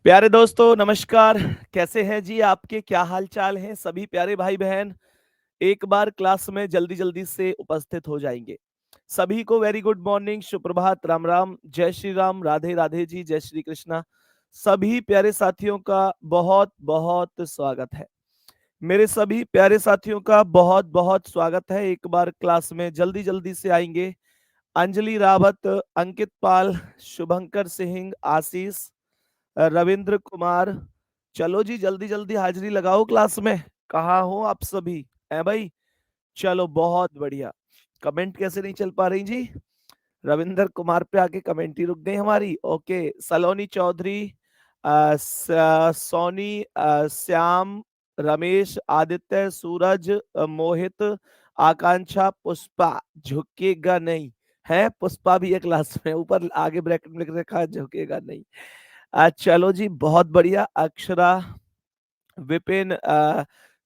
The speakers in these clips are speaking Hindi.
प्यारे दोस्तों नमस्कार। कैसे हैं जी? आपके क्या हाल चाल हैं? सभी प्यारे भाई बहन एक बार क्लास में जल्दी जल्दी से उपस्थित हो जाएंगे। सभी को वेरी गुड मॉर्निंग, सुप्रभात, राम राम, जय श्री राम, राधे राधे जी, जय श्री कृष्णा। सभी प्यारे साथियों का बहुत बहुत स्वागत है। मेरे सभी प्यारे साथियों का बहुत बहुत स्वागत है। एक बार क्लास में जल्दी जल्दी से आएंगे। अंजलि रावत, अंकित पाल, शुभंकर सिंह, आशीष, रविंद्र कुमार। चलो जी जल्दी जल्दी हाजिरी लगाओ क्लास में। कहाँ हो आप सभी? है भाई? चलो बहुत बढ़िया। कमेंट कैसे नहीं चल पा रही जी? रविंद्र कुमार पे आके कमेंट ही रुक गई हमारी। ओके, सलोनी चौधरी, सोनी, श्याम, रमेश, आदित्य, सूरज, मोहित, आकांक्षा, पुष्पा। झुकेगा नहीं है? पुष्पा भी है क्लास में, ऊपर आगे ब्रैकेट में लिख रखा है झुकेगा नहीं। चलो जी बहुत बढ़िया। अक्षरा, विपिन,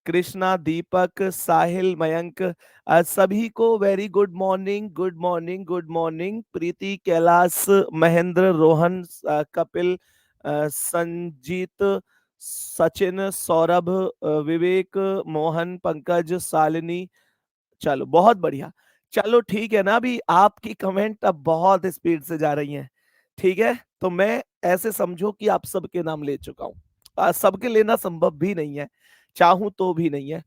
कृष्णा, दीपक, साहिल, मयंक, सभी को very good morning, good morning, good morning. Preeti, Kailash, Mahendra, Rohan, Kapil, Sanjeet, Sachin, Saurabh, Vivek, Mohan, Pankaj, Shalini. चलो बहुत बढ़िया। चलो ठीक है ना, अभी आपकी कमेंट अब बहुत स्पीड से जा रही हैं। ठीक है, तो मैं ऐसे समझो कि आप सबके नाम ले चुका हूं। सबके लेना संभव भी नहीं है, चाहूं तो भी नहीं है।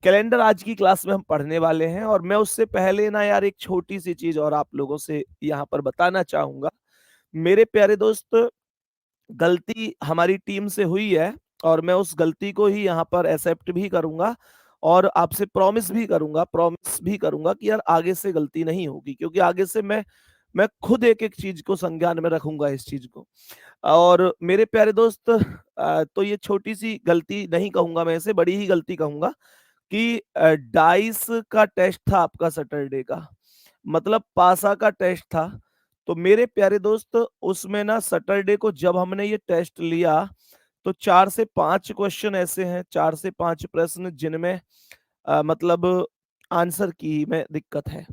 कैलेंडर आज की क्लास में हम पढ़ने वाले हैं, और मैं उससे पहले ना यार एक छोटी सी चीज और आप लोगों से यहाँ पर बताना चाहूंगा। मेरे प्यारे दोस्त, गलती हमारी टीम से हुई है, और मैं उस गलती को ही यहाँ पर एक्सेप्ट भी करूंगा, और आपसे प्रॉमिस भी करूंगा कि यार आगे से गलती नहीं होगी, क्योंकि आगे से मैं खुद एक एक चीज को संज्ञान में रखूंगा, इस चीज को। और मेरे प्यारे दोस्त, तो ये छोटी सी गलती नहीं कहूंगा, मैं इसे बड़ी ही गलती कहूंगा कि डाइस का टेस्ट था आपका सैटरडे का, मतलब पासा का टेस्ट था। तो मेरे प्यारे दोस्त, उसमें ना सैटरडे को जब हमने ये टेस्ट लिया, तो 4 से 5 क्वेश्चन ऐसे हैं, 4 से 5 प्रश्न जिनमें मतलब आंसर की में दिक्कत है।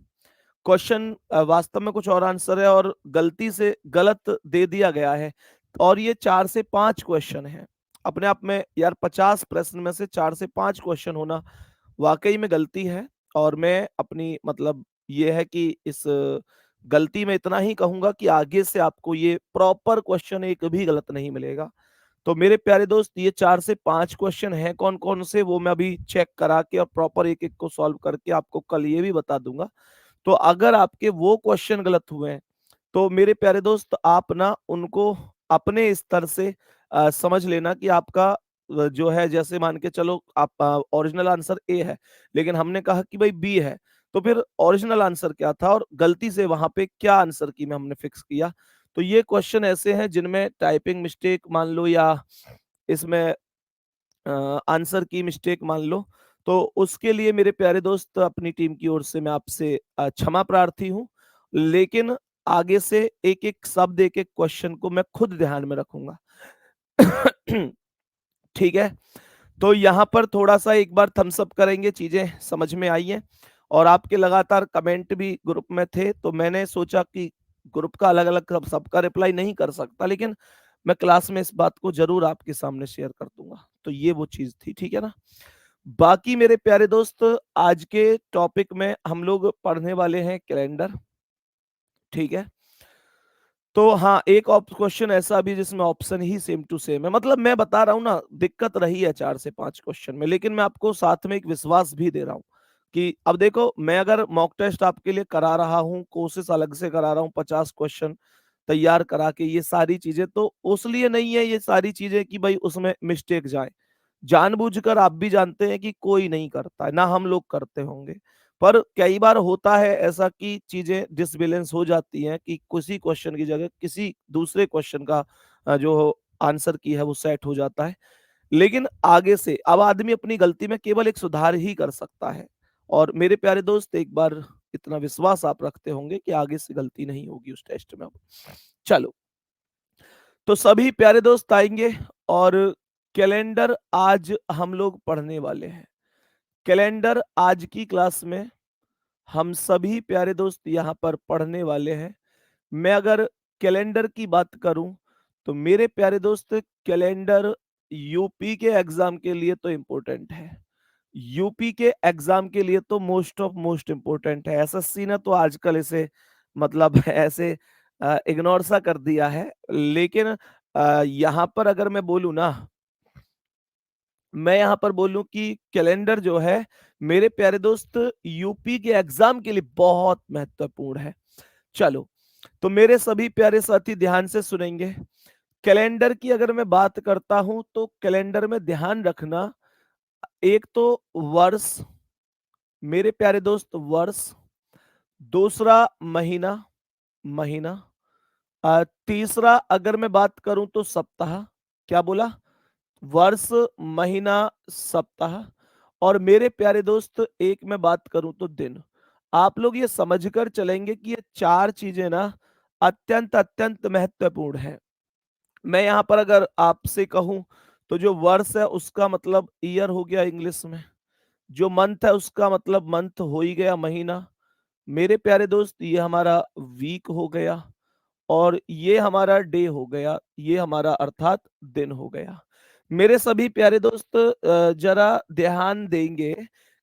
क्वेश्चन वास्तव में कुछ और आंसर है, और गलती से गलत दे दिया गया है। और ये 4 से 5 क्वेश्चन है। अपने आप में यार 50 प्रश्न में से 4 से 5 क्वेश्चन होना वाकई में गलती है। और मैं अपनी मतलब ये है कि इस गलती में इतना ही कहूंगा कि आगे से आपको ये प्रॉपर क्वेश्चन एक भी गलत नहीं मिलेगा। तो मेरे प्यारे दोस्त, ये 4 से 5 क्वेश्चन हैं, कौन कौन से वो मैं अभी चेक करा के और प्रॉपर एक एक को सॉल्व करके आपको कल ये भी बता दूंगा। तो अगर आपके वो क्वेश्चन गलत हुए हैं, तो मेरे प्यारे दोस्त आप ना उनको अपने स्तर से समझ लेना कि आपका जो है, जैसे मान के चलो आप ओरिजिनल आंसर ए है, लेकिन हमने कहा कि भाई बी है, तो फिर ओरिजिनल आंसर क्या था और गलती से वहां पे क्या आंसर की में हमने फिक्स किया। तो ये क्वेश्चन ऐसे हैं जिनमें टाइपिंग मिस्टेक मान लो, या इसमें आंसर की मिस्टेक मान लो। तो उसके लिए मेरे प्यारे दोस्त, अपनी टीम की ओर से मैं आपसे क्षमा प्रार्थी हूँ। लेकिन आगे से एक एक शब्द, एक एक क्वेश्चन को मैं खुद ध्यान में रखूंगा। ठीक है, तो यहाँ पर थोड़ा सा एक बार थम्स अप करेंगे, चीजें समझ में आई हैं। और आपके लगातार कमेंट भी ग्रुप में थे, तो मैंने सोचा कि ग्रुप का अलग अलग सबका रिप्लाई नहीं कर सकता, लेकिन मैं क्लास में इस बात को जरूर आपके सामने शेयर कर दूंगा। तो ये वो चीज थी, ठीक है ना। बाकी मेरे प्यारे दोस्त, आज के टॉपिक में हम लोग पढ़ने वाले हैं कैलेंडर। ठीक है, तो हाँ, एक क्वेश्चन ऐसा भी जिसमें ऑप्शन ही सेम टू सेम है। मतलब मैं बता रहा हूँ ना, दिक्कत रही है 4 से 5 क्वेश्चन में, लेकिन मैं आपको साथ में एक विश्वास भी दे रहा हूँ कि अब देखो, मैं अगर मॉक टेस्ट आपके लिए करा रहा हूँ, कोशिश अलग से करा रहा हूँ, 50 क्वेश्चन तैयार करा के, ये सारी चीजें तो उस लिए नहीं है, ये सारी चीजें कि भाई उसमें मिस्टेक जाए। जानबूझकर आप भी जानते हैं कि कोई नहीं करता है, ना हम लोग करते होंगे। पर कई बार होता है ऐसा कि चीजें डिसबैलेंस हो जाती हैं, कि किसी क्वेश्चन की जगह किसी दूसरे क्वेश्चन का जो आंसर की है वो सेट हो जाता है। लेकिन आगे से अब आदमी अपनी गलती में केवल एक सुधार ही कर सकता है। और मेरे प्यारे दोस्त, एक बार इतना विश्वास आप रखते होंगे कि आगे से गलती नहीं होगी उस टेस्ट में। चलो, तो सभी प्यारे दोस्त आएंगे, और कैलेंडर आज हम लोग पढ़ने वाले हैं। कैलेंडर आज की क्लास में हम सभी प्यारे दोस्त यहाँ पर पढ़ने वाले हैं। मैं अगर कैलेंडर की बात करूं, तो मेरे प्यारे दोस्त, कैलेंडर यूपी के एग्जाम के लिए तो इम्पोर्टेंट है। यूपी के एग्जाम के लिए तो मोस्ट ऑफ मोस्ट इम्पोर्टेंट है। एसएससी ने तो आजकल इसे मतलब ऐसे इग्नोर सा कर दिया है। लेकिन यहाँ पर अगर मैं बोलूँ ना, मैं यहाँ पर बोलूँ कि कैलेंडर जो है मेरे प्यारे दोस्त यूपी के एग्जाम के लिए बहुत महत्वपूर्ण है। चलो, तो मेरे सभी प्यारे साथी ध्यान से सुनेंगे। कैलेंडर की अगर मैं बात करता हूं तो कैलेंडर में ध्यान रखना, एक तो वर्ष, मेरे प्यारे दोस्त वर्ष, दूसरा महीना, महीना, तीसरा अगर मैं बात करूं तो सप्ताह। क्या बोला? वर्ष, महीना, सप्ताह। और मेरे प्यारे दोस्त एक मैं बात करूं तो दिन। आप लोग ये समझकर चलेंगे कि ये चार चीजें ना अत्यंत अत्यंत महत्वपूर्ण है। मैं यहाँ पर अगर आपसे कहूं तो जो वर्ष है उसका मतलब ईयर हो गया इंग्लिश में, जो मंथ है उसका मतलब मंथ हो ही गया, महीना। मेरे प्यारे दोस्त ये हमारा वीक हो गया, और ये हमारा डे हो गया, ये हमारा अर्थात दिन हो गया। मेरे सभी प्यारे दोस्त जरा ध्यान देंगे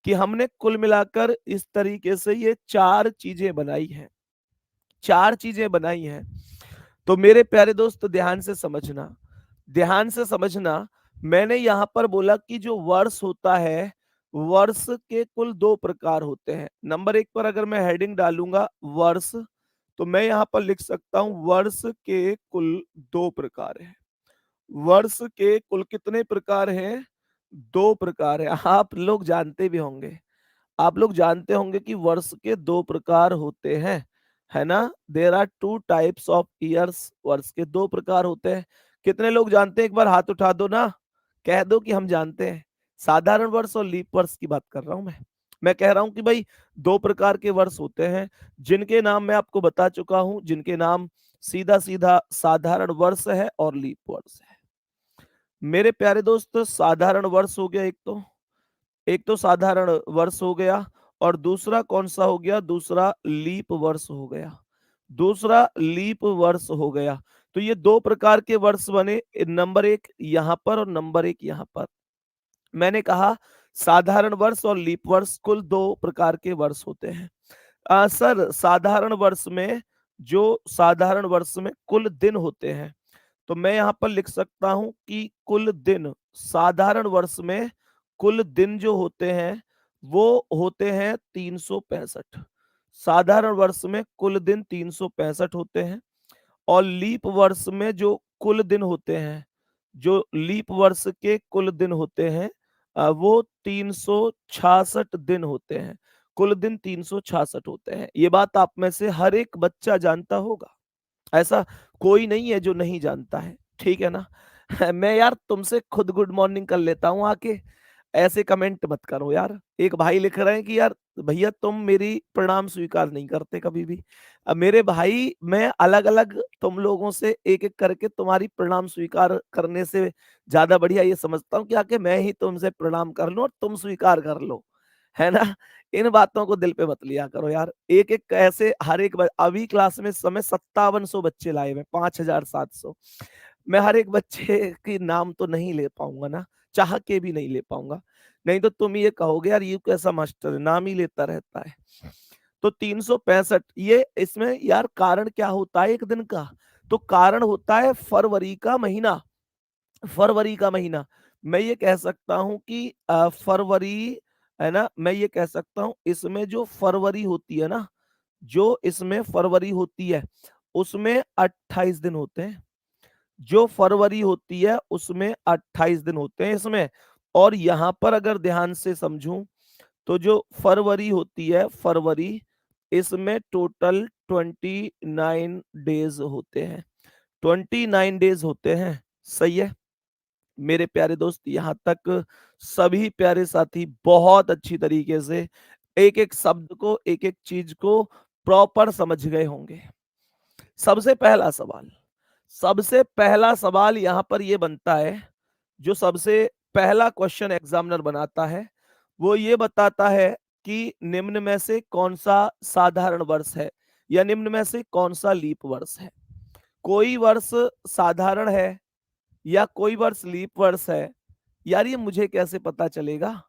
कि हमने कुल मिलाकर इस तरीके से ये चार चीजें बनाई हैं, चार चीजें बनाई हैं। तो मेरे प्यारे दोस्त ध्यान से समझना, ध्यान से समझना। मैंने यहां पर बोला कि जो वर्ष होता है, वर्ष के कुल दो प्रकार होते हैं। नंबर एक पर अगर मैं हेडिंग डालूंगा वर्ष, तो मैं यहां पर लिख सकता हूं वर्ष के कुल दो प्रकार हैं। वर्ष के कुल कितने प्रकार हैं? दो प्रकार है। आप लोग जानते भी होंगे, आप लोग जानते होंगे कि वर्ष के दो प्रकार होते हैं, है ना? There are two types of years. वर्ष के दो प्रकार होते हैं। कितने लोग जानते हैं? एक बार हाथ उठा दो ना, कह दो कि हम जानते हैं। साधारण वर्ष और लीप वर्ष की बात कर रहा हूं मैं कह रहा हूं कि भाई दो प्रकार के वर्ष होते हैं, जिनके नाम मैं आपको बता चुका हूं, जिनके नाम सीधा सीधा साधारण वर्ष है और लीप वर्ष है। मेरे प्यारे दोस्त, साधारण वर्ष हो गया एक तो साधारण वर्ष हो गया, और दूसरा कौन सा हो गया? दूसरा लीप वर्ष हो गया, दूसरा लीप वर्ष हो गया। तो ये दो प्रकार के वर्ष बने, नंबर एक यहां पर और नंबर एक यहां पर। मैंने कहा साधारण वर्ष और लीप वर्ष कुल दो प्रकार के वर्ष होते हैं। सर, साधारण वर्ष में, जो साधारण वर्ष में कुल दिन होते हैं, तो मैं यहां पर लिख सकता हूं कि कुल दिन साधारण वर्ष में कुल दिन जो होते हैं वो होते हैं 365। साधारण वर्ष में कुल दिन 365 होते हैं। और लीप वर्ष में जो कुल दिन होते हैं, जो लीप वर्ष के कुल दिन होते हैं, वो 366 दिन होते हैं। कुल दिन 366 होते हैं। ये बात आप में से हर एक बच्चा जानता होगा, ऐसा कोई नहीं है जो नहीं जानता है, ठीक है ना? मैं यार तुमसे खुद गुड मॉर्निंग कर लेता हूँ आके, ऐसे कमेंट मत करो यार। एक भाई लिख रहे हैं कि यार भैया तुम मेरी प्रणाम स्वीकार नहीं करते कभी भी। अब मेरे भाई, मैं अलग अलग तुम लोगों से एक एक करके तुम्हारी प्रणाम स्वीकार करने से ज्यादा बढ़िया ये समझता हूँ कि आके मैं ही तुमसे प्रणाम कर लूं और तुम स्वीकार कर लो, है ना? इन बातों को दिल पे मत लिया करो यार। एक एक ऐसे हर एक अभी क्लास में इस समय 5700 बच्चे लाए हुए, 5700। मैं हर एक बच्चे की नाम तो नहीं ले पाऊंगा ना, चाह के भी नहीं ले पाऊंगा। नहीं तो तुम ये कहोगे यार ये कैसा मास्टर है, नाम ही लेता रहता है। तो 365 ये, इसमें यार कारण क्या होता है एक दिन का? तो कारण होता है फरवरी का महीना। फरवरी का महीना, मैं ये कह सकता हूं कि फरवरी, है ना? मैं ये कह सकता हूं इसमें जो फरवरी होती है ना, जो इसमें फरवरी होती है उसमें 28 दिन होते हैं। जो फरवरी होती है उसमें 28 दिन होते हैं इसमें। और यहां पर अगर ध्यान से समझूं तो जो फरवरी होती है, फरवरी, इसमें टोटल 29 डेज होते हैं। 29 डेज होते हैं, सही है? मेरे प्यारे दोस्त, यहां तक सभी प्यारे साथी बहुत अच्छी तरीके से एक एक शब्द को, एक एक चीज को प्रॉपर समझ गए होंगे। सबसे पहला सवाल, सबसे पहला सवाल यहां पर यह बनता है, जो सबसे पहला क्वेश्चन एग्जामिनर बनाता है वो ये बताता है कि निम्न में से कौन सा साधारण वर्ष है या निम्न में से कौन सा लीप वर्ष है। कोई वर्ष साधारण है या कोई वर्ष लीप वर्ष है, यार ये मुझे कैसे पता चलेगा?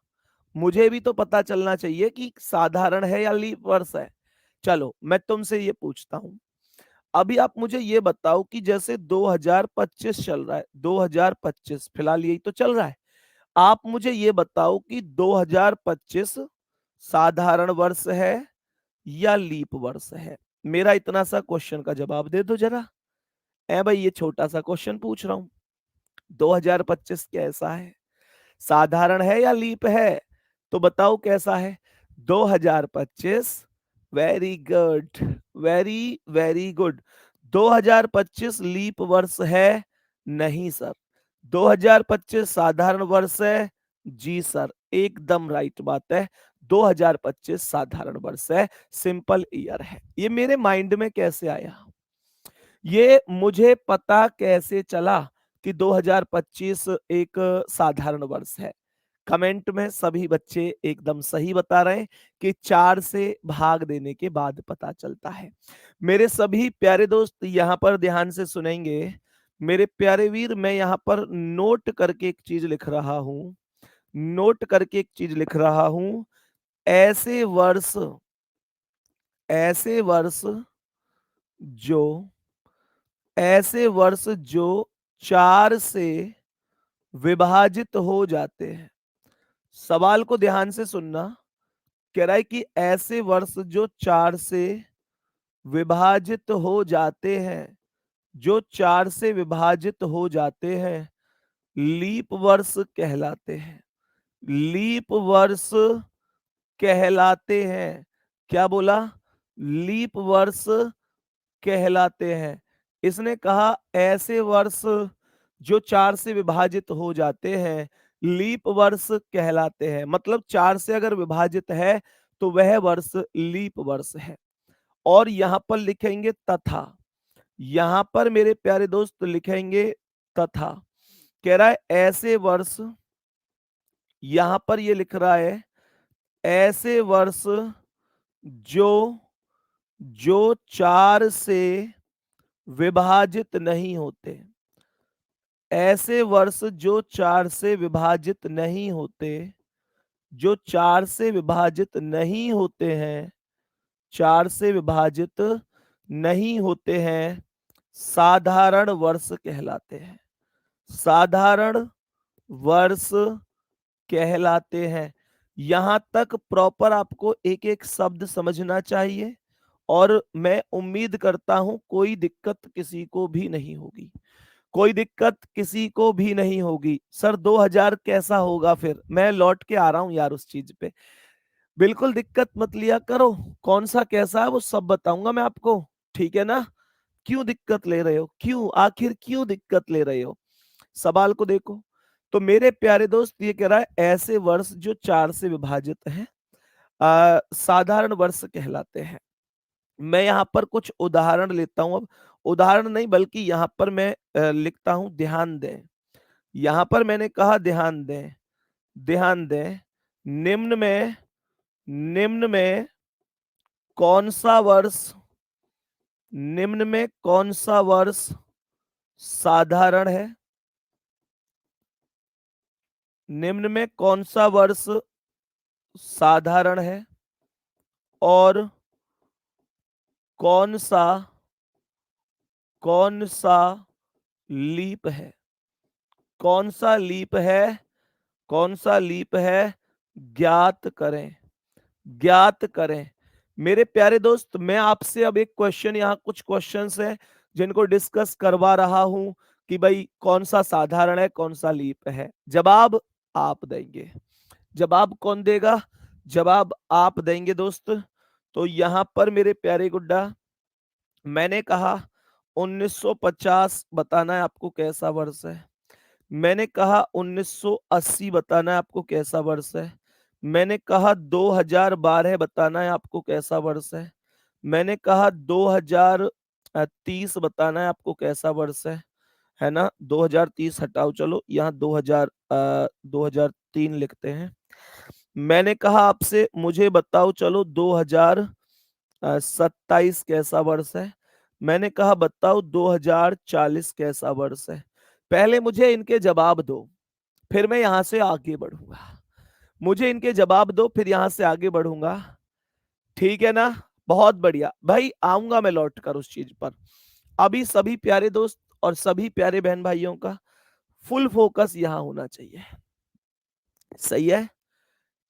मुझे भी तो पता चलना चाहिए कि साधारण है या लीप वर्ष है। चलो मैं तुमसे ये पूछता हूँ, अभी आप मुझे ये बताओ कि जैसे 2025 चल रहा है, 2025 फिलहाल यही तो चल रहा है। आप मुझे ये बताओ कि 2025 साधारण वर्ष है या लीप वर्ष है? मेरा इतना सा क्वेश्चन का जवाब दे दो जरा। ए भाई ये छोटा सा क्वेश्चन पूछ रहा हूँ, 2025 कैसा है? साधारण है या लीप है? तो बताओ कैसा है? 2025 very good, very very good. 2025 leap वर्ष है? नहीं सर। 2025 साधारण वर्ष है? जी सर, एकदम राइट बात है। 2025 साधारण वर्ष है, सिंपल ईयर है। ये मेरे माइंड में कैसे आया? ये मुझे पता कैसे चला कि 2025 एक साधारण वर्ष है? कमेंट में सभी बच्चे एकदम सही बता रहे हैं कि 4 से भाग देने के बाद पता चलता है। मेरे सभी प्यारे दोस्त यहाँ पर ध्यान से सुनेंगे। मेरे प्यारे वीर, मैं यहाँ पर नोट करके एक चीज लिख रहा हूँ, नोट करके एक चीज लिख रहा हूँ। ऐसे वर्ष, ऐसे वर्ष जो, ऐसे वर्ष जो 4 से विभाजित हो जाते हैं। सवाल को ध्यान से सुनना। कह रहा है कि ऐसे वर्ष जो 4 से विभाजित हो जाते हैं, जो 4 से विभाजित हो जाते हैं, लीप वर्ष कहलाते हैं। लीप वर्ष कहलाते हैं। क्या बोला? लीप वर्ष कहलाते हैं। इसने कहा ऐसे वर्ष जो 4 से विभाजित हो जाते हैं, लीप वर्ष कहलाते हैं। मतलब 4 से अगर विभाजित है तो वह वर्ष लीप वर्ष है। और यहां पर लिखेंगे तथा, यहां पर मेरे प्यारे दोस्त लिखेंगे तथा। कह रहा है ऐसे वर्ष, यहां पर ये लिख रहा है ऐसे वर्ष जो, जो 4 से विभाजित नहीं होते। ऐसे वर्ष जो 4 से विभाजित नहीं होते, जो 4 से विभाजित नहीं होते हैं, 4 से विभाजित नहीं होते हैं, साधारण वर्ष कहलाते हैं। साधारण वर्ष कहलाते हैं। यहां तक प्रॉपर आपको एक एक शब्द समझना चाहिए और मैं उम्मीद करता हूं कोई दिक्कत किसी को भी नहीं होगी। कोई दिक्कत किसी को भी नहीं होगी। सर 2000 कैसा होगा? फिर मैं लौट के आ रहा हूं यार उस चीज पे। बिल्कुल दिक्कत मत लिया करो, कौन सा कैसा है वो सब बताऊंगा मैं आपको, ठीक है ना? क्यों दिक्कत ले रहे हो? क्यों, आखिर क्यों दिक्कत ले रहे हो? सवाल को देखो। तो मेरे प्यारे दोस्त ये कह रहा है ऐसे वर्ष जो 4 से विभाजित हैं, साधारण वर्ष कहलाते हैं। मैं यहाँ पर कुछ उदाहरण लेता हूं। अब उदाहरण नहीं बल्कि यहाँ पर मैं लिखता हूं ध्यान दें। यहाँ पर मैंने कहा ध्यान दें, ध्यान दें। निम्न में, निम्न में कौन सा वर्ष, निम्न में कौन सा वर्ष साधारण है? निम्न में कौन सा वर्ष साधारण है और कौन सा, कौन सा लीप है? कौन सा लीप है? कौन सा लीप है? ज्ञात करें, ज्ञात करें। मेरे प्यारे दोस्त, मैं आपसे अब एक क्वेश्चन, यहाँ कुछ क्वेश्चंस हैं जिनको डिस्कस करवा रहा हूं कि भाई कौन सा साधारण है, कौन सा लीप है। जवाब आप देंगे। जवाब कौन देगा? जवाब आप देंगे दोस्त। तो यहां पर मेरे प्यारे गुड्डा, मैंने कहा 1950 बताना है आपको कैसा वर्ष है। मैंने कहा 1980 बताना है आपको कैसा वर्ष है। मैंने कहा 2012 बताना है आपको कैसा वर्ष है। मैंने कहा 2030 बताना है आपको कैसा वर्ष है ना? 2030 हटाओ, चलो यहाँ 2003 लिखते हैं। मैंने कहा आपसे मुझे बताओ चलो 2027 कैसा वर्ष है। मैंने कहा बताओ 2040 कैसा वर्ष है? पहले मुझे इनके जवाब दो, फिर मैं यहां से आगे बढ़ूंगा। मुझे इनके जवाब दो, फिर यहां से आगे बढ़ूंगा। ठीक है ना? बहुत बढ़िया भाई, आऊंगा मैं लौट कर उस चीज पर। अभी सभी प्यारे दोस्त और सभी प्यारे बहन भाइयों का फुल फोकस यहां होना चाहिए। सही है?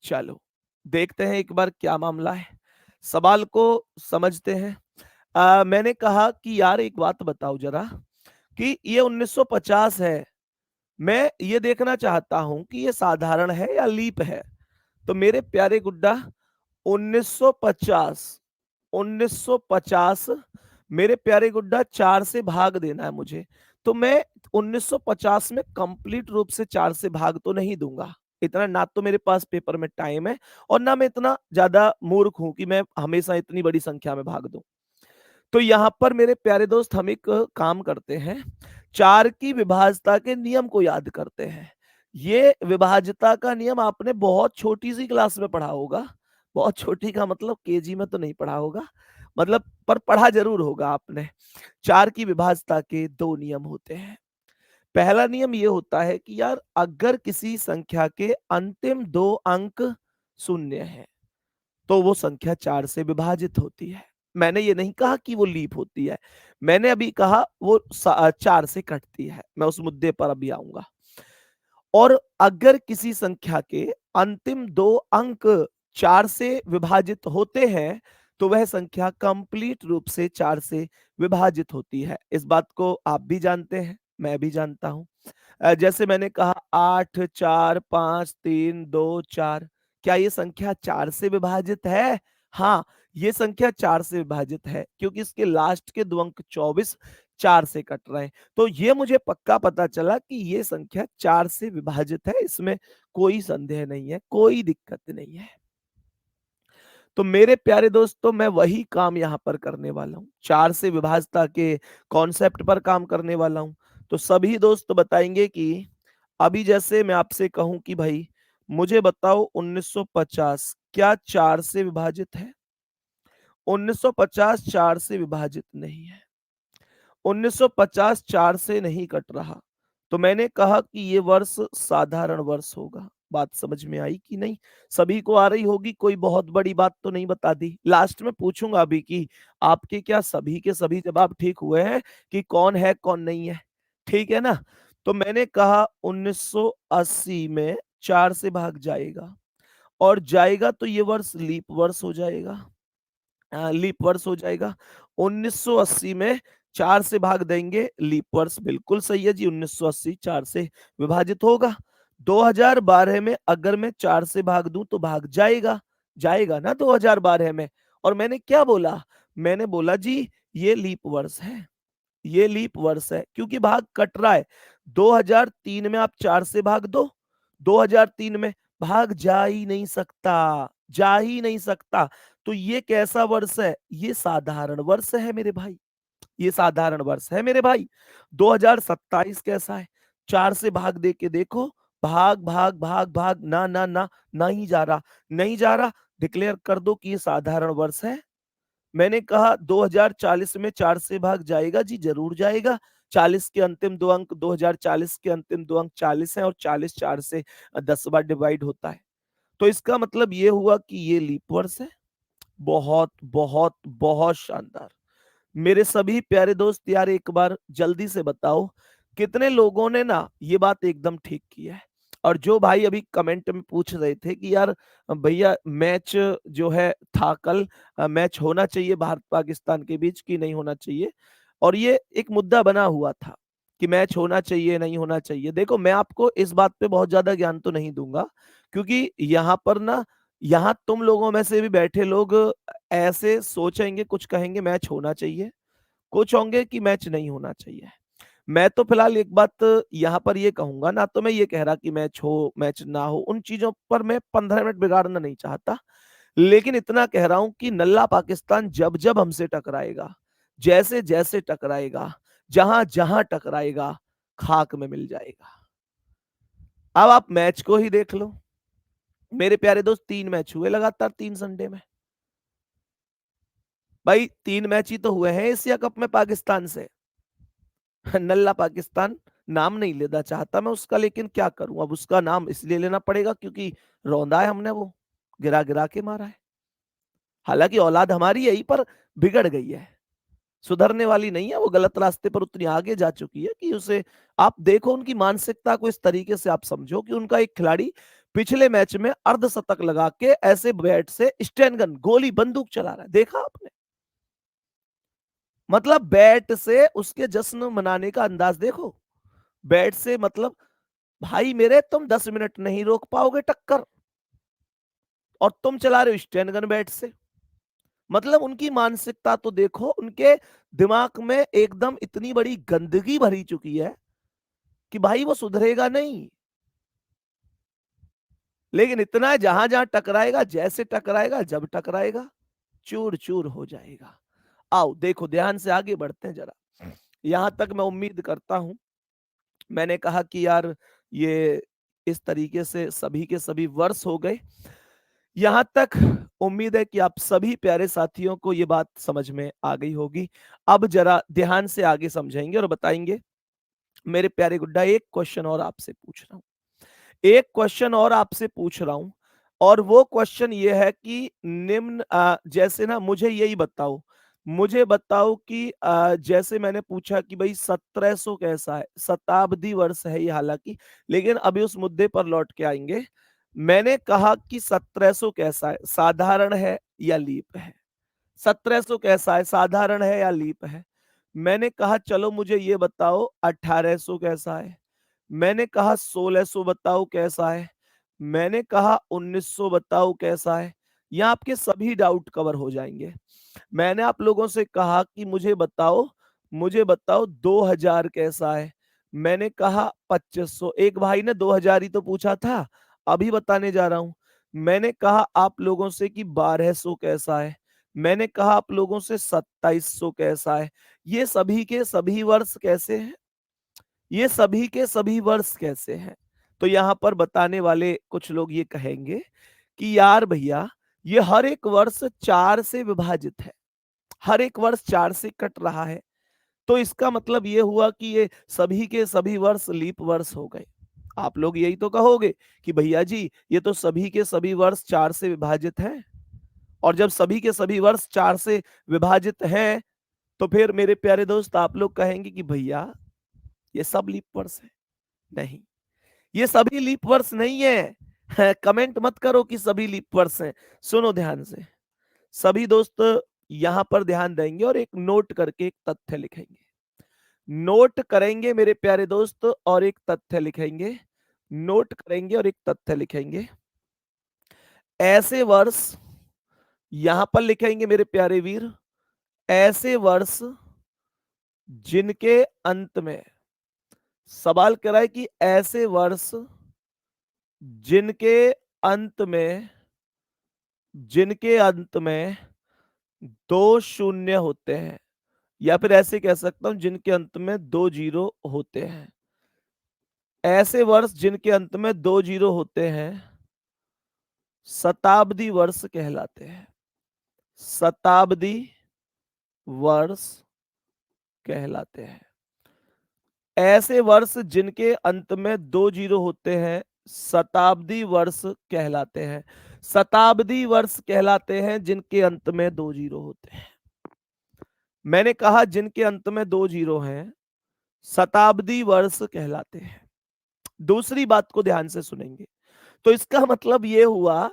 चलो देखते हैं एक बार क्या मामला है, सवाल को समझते हैं। मैंने कहा कि यार एक बात बताओ जरा, कि ये 1950 है, मैं ये देखना चाहता हूं कि ये साधारण है या लीप है। तो मेरे प्यारे गुड्डा, 1950, 1950 मेरे प्यारे गुड्डा 4 से भाग देना है मुझे। तो मैं 1950 में कंप्लीट रूप से 4 से भाग तो नहीं दूंगा। इतना ना तो मेरे पास पेपर में टाइम है, और ना मैं इतना ज्यादा मूर्ख हूं कि मैं हमेशा इतनी बड़ी संख्या में भाग दूं। तो यहां पर मेरे प्यारे दोस्त हम एक काम करते हैं, 4 की विभाज्यता के नियम को याद करते हैं। ये विभाज्यता का नियम आपने बहुत छोटी सी क्लास में पढ़ा होगा। बहुत छोटी का मतलब केजी में तो नहीं पढ़ा होगा, मतलब पर पढ़ा जरूर होगा आपने। 4 की विभाज्यता के 2 नियम होते हैं। पहला नियम ये होता है कि यार अगर किसी संख्या के अंतिम 2 अंक शून्य है, तो वो संख्या 4 से विभाजित होती है। मैंने ये नहीं कहा कि वो लीप होती है, मैंने अभी कहा वो 4 से कटती है। मैं उस मुद्दे पर अभी आऊंगा। और अगर किसी संख्या के अंतिम 2 अंक 4 से विभाजित होते हैं, तो वह संख्या कंप्लीट रूप से 4 से विभाजित होती है। इस बात को आप भी जानते हैं, मैं भी जानता हूं। जैसे मैंने कहा 8, 4, 5, 3, 2, 4, क्या ये संख्या 4 से विभाजित है? हाँ, ये संख्या 4 से विभाजित है, क्योंकि इसके लास्ट के 2 अंक 24 4 से कट रहे हैं। तो ये मुझे पक्का पता चला कि ये संख्या 4 से विभाजित है, इसमें कोई संदेह नहीं है, कोई दिक्कत नहीं है। तो मेरे प्यारे दोस्तों, मैं वही काम यहाँ पर करने वाला हूँ, 4 से विभाज्यता के कॉन्सेप्ट पर काम करने वाला हूँ। तो सभी दोस्त बताएंगे कि अभी जैसे मैं आपसे कहूं कि भाई मुझे बताओ 1950 क्या 4 से विभाजित है? 1950 4 से विभाजित नहीं है। 1950 4 से नहीं कट रहा। तो मैंने कहा कि ये वर्ष साधारण वर्ष होगा। बात समझ में आई कि नहीं? सभी को आ रही होगी, कोई बहुत बड़ी बात तो नहीं बता दी। लास्ट में पूछूंगा अभी कि आपके क्या सभी के सभी जवाब ठीक हुए हैं, कि कौन है कौन नहीं है। ठीक है ना? तो मैंने कहा 1980 में 4 से भाग जाएगा, और जाएगा तो ये वर्ष लीप वर्ष हो जाएगा। लीप वर्ष हो जाएगा। 1980 में 4 से भाग देंगे, लीप वर्ष बिल्कुल सही है जी, 1980 4 से विभाजित होगा। 2012 में अगर मैं 4 से भाग दूं तो भाग जाएगा, जाएगा ना 2012 में। और मैंने क्या बोला? मैंने बोला जी ये लीप वर्ष है, ये लीप वर्ष है, क्योंकि भाग कट रहा है। 2003 में आप 4 से भाग दो, 2003 में भाग जा ही नहीं सकता, जा ही नहीं सकता। तो ये कैसा वर्ष है? ये साधारण वर्ष है मेरे भाई, ये साधारण वर्ष है मेरे भाई। 2027 कैसा है? 4 से भाग दे के देखो, भाग भाग भाग भाग, ना ना ना, नहीं जा रहा, नहीं जा रहा। डिक्लेयर कर दो कि ये साधारण वर्ष है। मैंने कहा 2040 में 4 से भाग जाएगा जी, जरूर जाएगा। 40 के अंतिम 2 अंक 2040 के अंतिम 2 अंक 40 हैं, और 40 4 से 10 बार डिवाइड होता है। तो इसका मतलब ये हुआ कि ये लीप वर्ष है। बहुत बहुत बहुत शानदार। मेरे सभी प्यारे दोस्त यार एक बार जल्दी से बताओ, कितने लोगों ने ना ये बात एकदम ठीक की है? और जो भाई अभी कमेंट में पूछ रहे थे कि यार भैया मैच जो है था कल, मैच होना चाहिए भारत पाकिस्तान के बीच कि नहीं होना चाहिए, और ये एक मुद्दा बना हुआ था कि मैच होना चाहिए नहीं होना चाहिए। देखो मैं आपको इस बात पे बहुत ज्यादा ज्ञान तो नहीं दूंगा, क्योंकि यहाँ पर ना, यहाँ तुम लोगों में से भी बैठे लोग ऐसे सोचेंगे, कुछ कहेंगे मैच होना चाहिए, कुछ होंगे कि मैच नहीं होना चाहिए। मैं तो फिलहाल एक बात यहाँ पर ये कहूंगा, ना तो मैं ये कह रहा कि मैच हो मैच ना हो, उन चीजों पर मैं 15 मिनट बिगाड़ना नहीं चाहता। लेकिन इतना कह रहा हूं कि नल्ला पाकिस्तान जब जब हमसे टकराएगा, जैसे जैसे टकराएगा, जहां जहां टकराएगा, खाक में मिल जाएगा। अब आप मैच को ही देख लो मेरे प्यारे दोस्त, 3 मैच हुए लगातार 3 संडे में। भाई 3 मैच ही तो हुए हैं एशिया कप में पाकिस्तान से। नल्ला पाकिस्तान, नाम नहीं लेना चाहता मैं उसका, लेकिन क्या करूं, अब उसका नाम इसलिए लेना पड़ेगा क्योंकि रौंदा है हमने, वो गिरा गिरा के मारा है। हालांकि औलाद हमारी है ही, पर बिगड़ गई है, सुधरने वाली नहीं है, वो गलत रास्ते पर उतनी आगे जा चुकी है कि उसे आप देखो, उनकी मानसिकता को इस तरीके से आप समझो कि उनका एक खिलाड़ी पिछले मैच में अर्धशतक लगा के ऐसे बैट से स्टैन गन गोली बंदूक चला रहा है, देखा आपने? मतलब बैट से उसके जश्न मनाने का अंदाज देखो, बैट से मतलब भाई मेरे तुम 10 मिनट नहीं रोक पाओगे टक्कर, और तुम चला रहे हो स्टैन गन बैट से। मतलब उनकी मानसिकता तो देखो, उनके दिमाग में एकदम इतनी बड़ी गंदगी भरी चुकी है कि भाई वो सुधरेगा नहीं। लेकिन इतना है, जहां जहां टकराएगा, जैसे टकराएगा, जब टकराएगा, चूर चूर हो जाएगा। आओ देखो, ध्यान से आगे बढ़ते हैं जरा। यहां तक मैं उम्मीद करता हूं, मैंने कहा कि यार ये इस तरीके से सभी के सभी वर्ष हो गए। यहां तक उम्मीद है कि आप सभी प्यारे साथियों को ये बात समझ में आ गई होगी। अब जरा ध्यान से आगे समझेंगे और बताएंगे। मेरे प्यारे गुड्डा, एक क्वेश्चन और आपसे पूछ रहा हूं, एक क्वेश्चन और आपसे पूछ रहा हूं, और वो क्वेश्चन ये है कि निम्न जैसे ना मुझे यही बताओ, मुझे बताओ कि जैसे मैंने पूछा कि भाई 1700 कैसा है, शताब्दी वर्ष है ये हालांकि, लेकिन अभी उस मुद्दे पर लौट के आएंगे। मैंने कहा कि 1700 कैसा है, साधारण है या लीप है? 1700 कैसा है, साधारण है या लीप है? मैंने कहा चलो मुझे ये बताओ 1800 कैसा है। मैंने कहा 1600 बताओ कैसा है। मैंने कहा 1900 बताओ कैसा है। यहाँ आपके सभी डाउट कवर हो जाएंगे। मैंने आप लोगों से कहा कि मुझे बताओ 2000 कैसा है। मैंने कहा 2500। एक भाई ने 2000 ही तो पूछा था, अभी बताने जा रहा हूं। मैंने कहा आप लोगों से कि 1200 कैसा है। मैंने कहा आप लोगों से 2700 कैसा है। ये सभी के सभी वर्ष कैसे हैं, ये सभी के सभी वर्ष कैसे हैं? तो यहां पर बताने वाले कुछ लोग ये कहेंगे कि यार भैया, ये हर एक वर्ष 4 से विभाजित है, हर एक वर्ष 4 से कट रहा है, तो इसका मतलब ये हुआ कि ये सभी के सभी वर्ष लीप वर्ष हो गए। आप लोग यही तो कहोगे कि भैया जी ये तो सभी के सभी वर्ष 4 से विभाजित हैं, और जब सभी के सभी वर्ष 4 से विभाजित हैं, तो फिर मेरे प्यारे दोस्त आप लोग कहेंगे कि भैया ये सब लीप वर्ष है। नहीं, ये सभी लीप वर्ष नहीं है। कमेंट मत करो कि सभी लीप वर्ष हैं। सुनो ध्यान से, सभी दोस्त यहां पर ध्यान देंगे और एक नोट करके एक तथ्य लिखेंगे। नोट करेंगे मेरे प्यारे दोस्त और एक तथ्य लिखेंगे। नोट करेंगे और एक तथ्य लिखेंगे। ऐसे वर्ष, यहां पर लिखेंगे मेरे प्यारे वीर, ऐसे वर्ष जिनके अंत में, सवाल करा है कि ऐसे वर्ष जिनके अंत में, जिनके अंत में 2 शून्य होते हैं, या फिर ऐसे कह सकता हूं जिनके अंत में 2 जीरो होते हैं। ऐसे वर्ष जिनके अंत में 2 जीरो होते हैं शताब्दी वर्ष कहलाते हैं। शताब्दी वर्ष कहलाते हैं। ऐसे वर्ष जिनके अंत में 2 जीरो होते हैं शताब्दी वर्ष कहलाते हैं। शताब्दी वर्ष कहलाते हैं जिनके अंत में 2 जीरो होते हैं। मैंने कहा जिनके अंत में 2 जीरो हैं शताब्दी वर्ष कहलाते हैं। दूसरी बात को ध्यान से सुनेंगे, तो इसका मतलब ये हुआ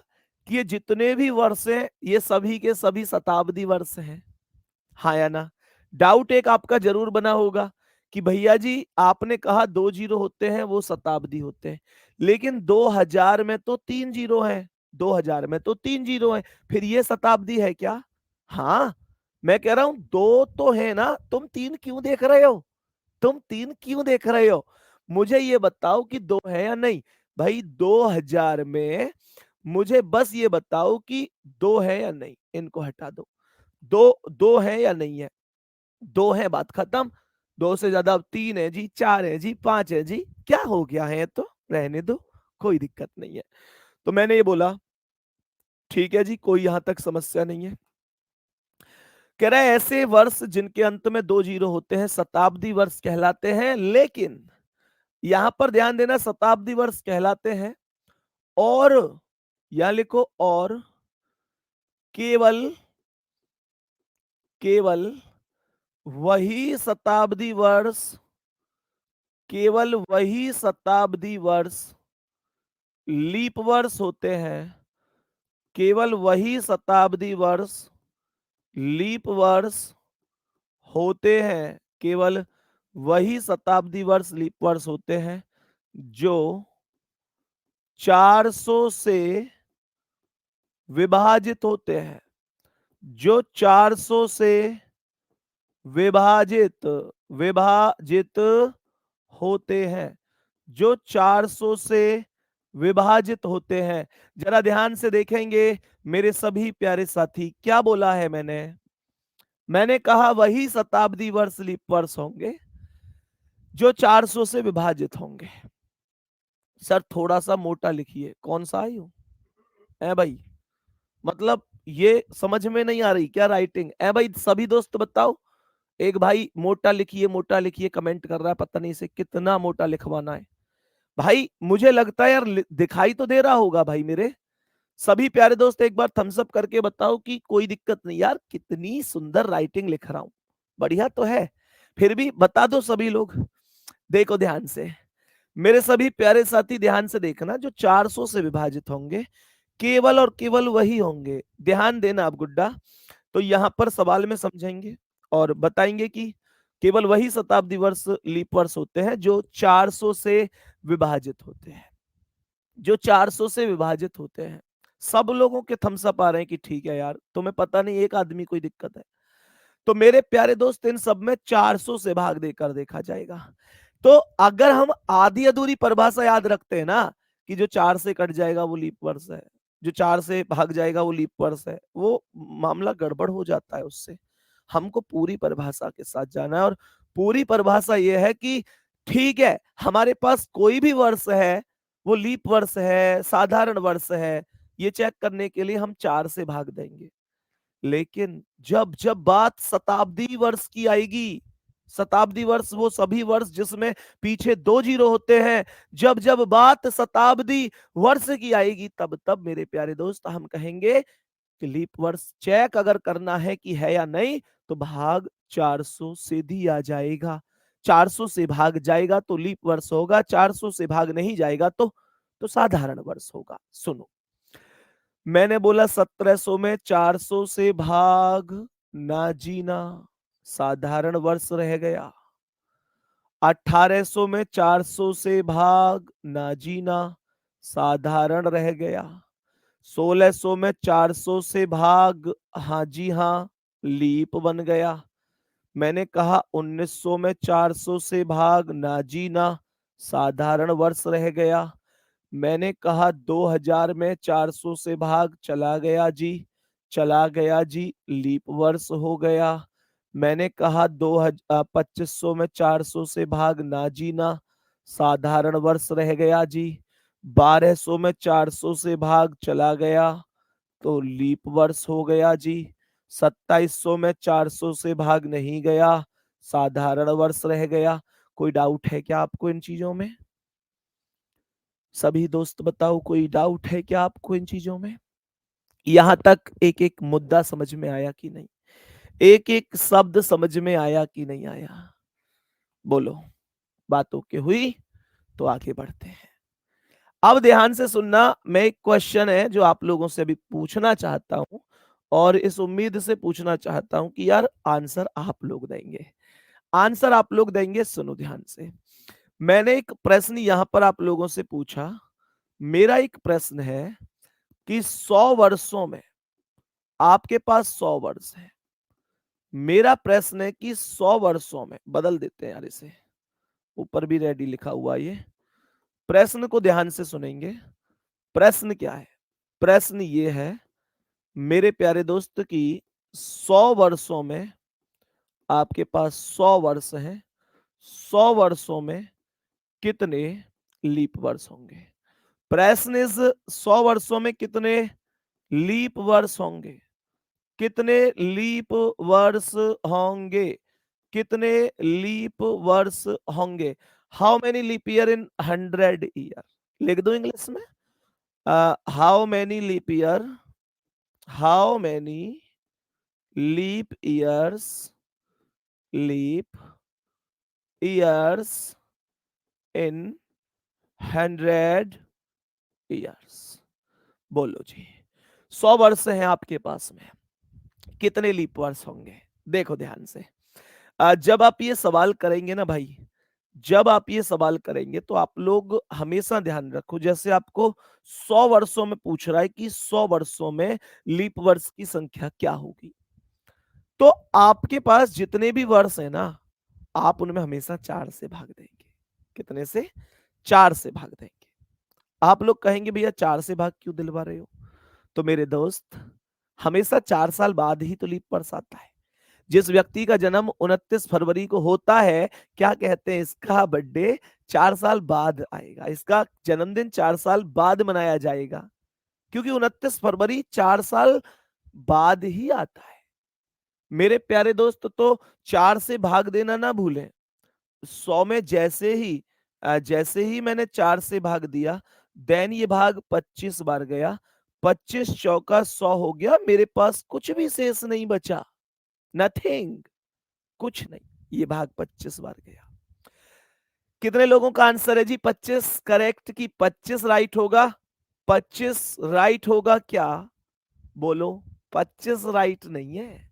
कि ये जितने भी वर्ष हैं ये सभी के सभी शताब्दी वर्ष हैं। हाँ या ना? डाउट एक आपका जरूर बना होगा कि भैया जी आपने कहा 2 जीरो होते हैं वो शताब्दी होते हैं, लेकिन 2000 में तो 3 जीरो हैं, 2000 में तो 3 जीरो हैं, फिर ये शताब्दी है क्या? हाँ, मैं कह रहा हूं दो तो है ना, तुम तीन क्यों देख रहे हो? तुम तीन क्यों देख रहे हो? मुझे ये बताओ कि दो है या नहीं। भाई 2000 में मुझे बस ये बताओ कि दो है या नहीं, इनको हटा दो। दो दो है या नहीं है? दो है, बात खत्म। दो से ज्यादा अब 3 है जी, 4 है जी, 5 है जी, क्या हो गया है, तो रहने दो, कोई दिक्कत नहीं है। तो मैंने ये बोला ठीक है जी, कोई यहां तक समस्या नहीं है। कह रहा है ऐसे वर्ष जिनके अंत में 2 जीरो होते हैं शताब्दी वर्ष कहलाते हैं, लेकिन यहां पर ध्यान देना शताब्दी वर्ष कहलाते हैं, और यहां लिखो और केवल केवल वही शताब्दी वर्ष केवल वही शताब्दी वर्ष लीप वर्ष होते हैं, केवल वही शताब्दी वर्ष लीप वर्ष होते हैं, केवल वही शताब्दी वर्ष लीप वर्ष होते हैं जो 400 से विभाजित होते हैं, जो 400 से विभाजित विभाजित होते हैं, जो 400 से विभाजित होते हैं। जरा ध्यान से देखेंगे मेरे सभी प्यारे साथी, क्या बोला है मैंने कहा वही शताब्दी वर्ष लीप वर्ष होंगे जो 400 से विभाजित होंगे। सर थोड़ा सा मोटा लिखिए, कौन सा आई हो है भाई, मतलब ये समझ में नहीं आ रही क्या राइटिंग है भाई? सभी दोस्त बताओ, एक भाई मोटा लिखिए कमेंट कर रहा है, पता नहीं इसे कितना मोटा लिखवाना है भाई। मुझे लगता है यार दिखाई तो दे रहा होगा भाई मेरे सभी प्यारे दोस्त, एक बार थम्स अप करके बताओ कि कोई दिक्कत नहीं यार, कितनी सुंदर राइटिंग लिख रहा हूं, बढ़िया तो है। फिर भी बता दो सभी लोग, देखो ध्यान से मेरे सभी प्यारे साथी, ध्यान से देखना, जो 400 से विभाजित होंगे केवल और केवल वही होंगे। ध्यान देना आप गुड्डा, तो यहां पर सवाल में समझेंगे और बताएंगे कि केवल वही शताब्दी वर्ष लीप वर्ष होते हैं जो 400 से विभाजित होते हैं, जो 400 से विभाजित होते हैं। सब लोगों के थम्स अप आ रहे हैं कि ठीक है यार, तुम्हें पता नहीं एक आदमी कोई दिक्कत है। तो मेरे प्यारे दोस्त इन सब में 400 से भाग देकर देखा जाएगा। तो अगर हम आधी अधूरी परिभाषा याद रखते हैं ना कि जो 4 से कट जाएगा वो लीप वर्ष है, जो 4 से भाग जाएगा वो लीप वर्ष है, वो मामला गड़बड़ हो जाता है उससे। हमको पूरी परिभाषा के साथ जाना है, और पूरी परिभाषा ये है कि ठीक है हमारे पास कोई भी वर्ष है, वो लीप वर्ष है साधारण वर्ष है, ये चेक करने के लिए हम 4 से भाग देंगे। लेकिन जब जब बात शताब्दी वर्ष की आएगी, शताब्दी वर्ष वो सभी वर्ष जिसमें पीछे 2 जीरो होते हैं, जब जब बात शताब्दी वर्ष की आएगी तब तब मेरे प्यारे दोस्त हम कहेंगे कि लीप वर्ष चेक अगर करना है कि है या नहीं, तो भाग 400 से दिया जाएगा। 400 से भाग जाएगा तो लीप वर्ष होगा, 400 से भाग नहीं जाएगा तो साधारण वर्ष होगा। सुनो, मैंने बोला 1700 में 400 से भाग ना जीना, साधारण वर्ष रह गया। 1800 में 400 से भाग ना जीना, साधारण रह गया। 1600 में 400 से भाग, हाँ जी हाँ, लीप बन गया। मैंने कहा 1900 में 400 से भाग ना जीना, साधारण वर्ष रह गया। मैंने कहा 2000 में 400 से भाग चला गया जी, चला गया जी, लीप वर्ष हो गया। मैंने कहा 2500 में 400 से भाग ना जीना, साधारण वर्ष रह गया जी। 1200 में 400 से भाग चला गया तो लीप वर्ष हो गया जी। 2700 में 400 से भाग नहीं गया, साधारण वर्ष रह गया। कोई डाउट है क्या आपको इन चीजों में? सभी दोस्त बताओ, कोई डाउट है क्या आपको इन चीजों में? यहां तक एक एक मुद्दा समझ में आया कि नहीं, एक एक शब्द समझ में आया कि नहीं आया? बोलो, बात ओके हुई? तो आगे बढ़ते हैं। अब ध्यान से सुनना, मैं एक क्वेश्चन है जो आप लोगों से अभी पूछना चाहता हूं, और इस उम्मीद से पूछना चाहता हूं कि यार आंसर आप लोग देंगे, आंसर आप लोग देंगे। सुनो ध्यान से, मैंने एक प्रश्न यहां पर आप लोगों से पूछा। मेरा एक प्रश्न है कि 100 वर्षों में आपके पास 100 वर्ष है। मेरा प्रश्न है कि 100 वर्षों में, बदल देते हैं यार इसे, ऊपर भी रेडी लिखा हुआ ये। प्रश्न को ध्यान से सुनेंगे। प्रश्न क्या है? प्रश्न ये है मेरे प्यारे दोस्त की 100 वर्षों में आपके पास 100 वर्ष है, 100 वर्षों में कितने लीप वर्ष होंगे? प्रश्न इस 100 वर्षों में कितने लीप वर्ष होंगे? कितने लीप वर्ष होंगे? कितने लीप वर्ष होंगे? How many leap year in 100 year? लिख दो इंग्लिश में। How many leap year? How many leap years? Leap years in 100 years? बोलो जी। 100 वर्ष हैं आपके पास में, कितने लीप वर्ष होंगे? देखो ध्यान से। जब आप ये सवाल करेंगे ना भाई, जब आप ये सवाल करेंगे तो आप लोग हमेशा ध्यान रखो, जैसे आपको 100 वर्षों में पूछ रहा है कि 100 वर्षों में लीप वर्ष की संख्या क्या होगी, तो आपके पास जितने भी वर्ष है ना, आप उनमें हमेशा 4 से भाग देंगे। कितने से? 4 से भाग देंगे। आप लोग कहेंगे भैया 4 से भाग क्यों दिलवा रहे हो? तो मेरे दोस्त, हमेशा 4 साल बाद ही तो लीप वर्ष आता है। जिस व्यक्ति का जन्म 29 फरवरी को होता है, क्या कहते हैं, इसका बर्थडे 4 साल बाद आएगा, इसका जन्मदिन 4 साल बाद मनाया जाएगा, क्योंकि 29 फरवरी 4 साल बाद ही आता है। मेरे प्यारे दोस्त, तो 4 से भाग देना ना भूलें। 100 में जैसे ही मैंने 4 से भाग दिया, देन ये भाग 25 बार गया, 25 चौका 100 हो गया, मेरे पास कुछ भी शेष नहीं बचा, नथिंग, कुछ नहीं। ये भाग 25 बार गया। कितने लोगों का आंसर है जी 25 करेक्ट की 25 राइट होगा? 25 राइट होगा क्या? बोलो। 25 राइट नहीं है,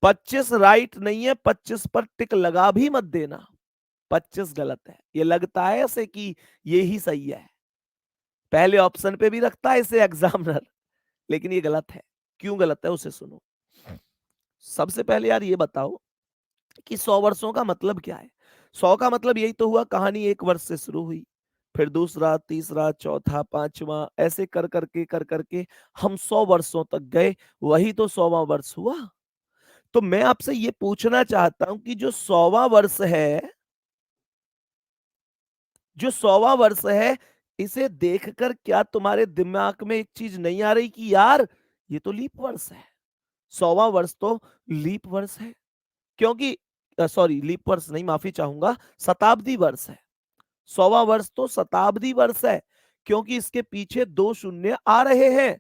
25 राइट नहीं है, 25 पर टिक लगा भी मत देना, 25 गलत है। ये लगता है ऐसे कि ये ही सही है, पहले ऑप्शन पे भी रखता है इसे एग्जामिनर, लेकिन ये गलत है। क्यों गलत है उसे सुनो। सबसे पहले यार ये बताओ कि 100 वर्षों का मतलब क्या है? 100 का मतलब यही तो हुआ, कहानी एक वर्ष से शुरू हुई, फिर दूसरा, तीसरा, चौथा, पांचवा, ऐसे कर करके हम 100 वर्षों तक गए, वही तो 100वां वर्ष हुआ। तो मैं आपसे ये पूछना चाहता हूं कि जो 100वां वर्ष है, जो 100वां वर्ष है, इसे देखकर क्या तुम्हारे दिमाग में एक चीज नहीं आ रही कि यार ये तो लीप वर्ष है? 100वां वर्ष तो लीप वर्ष है, क्योंकि सॉरी, लीप वर्ष नहीं, माफी चाहूंगा, शताब्दी वर्ष है। 100वां वर्ष तो शताब्दी वर्ष है, क्योंकि इसके पीछे 2 शून्य आ रहे हैं।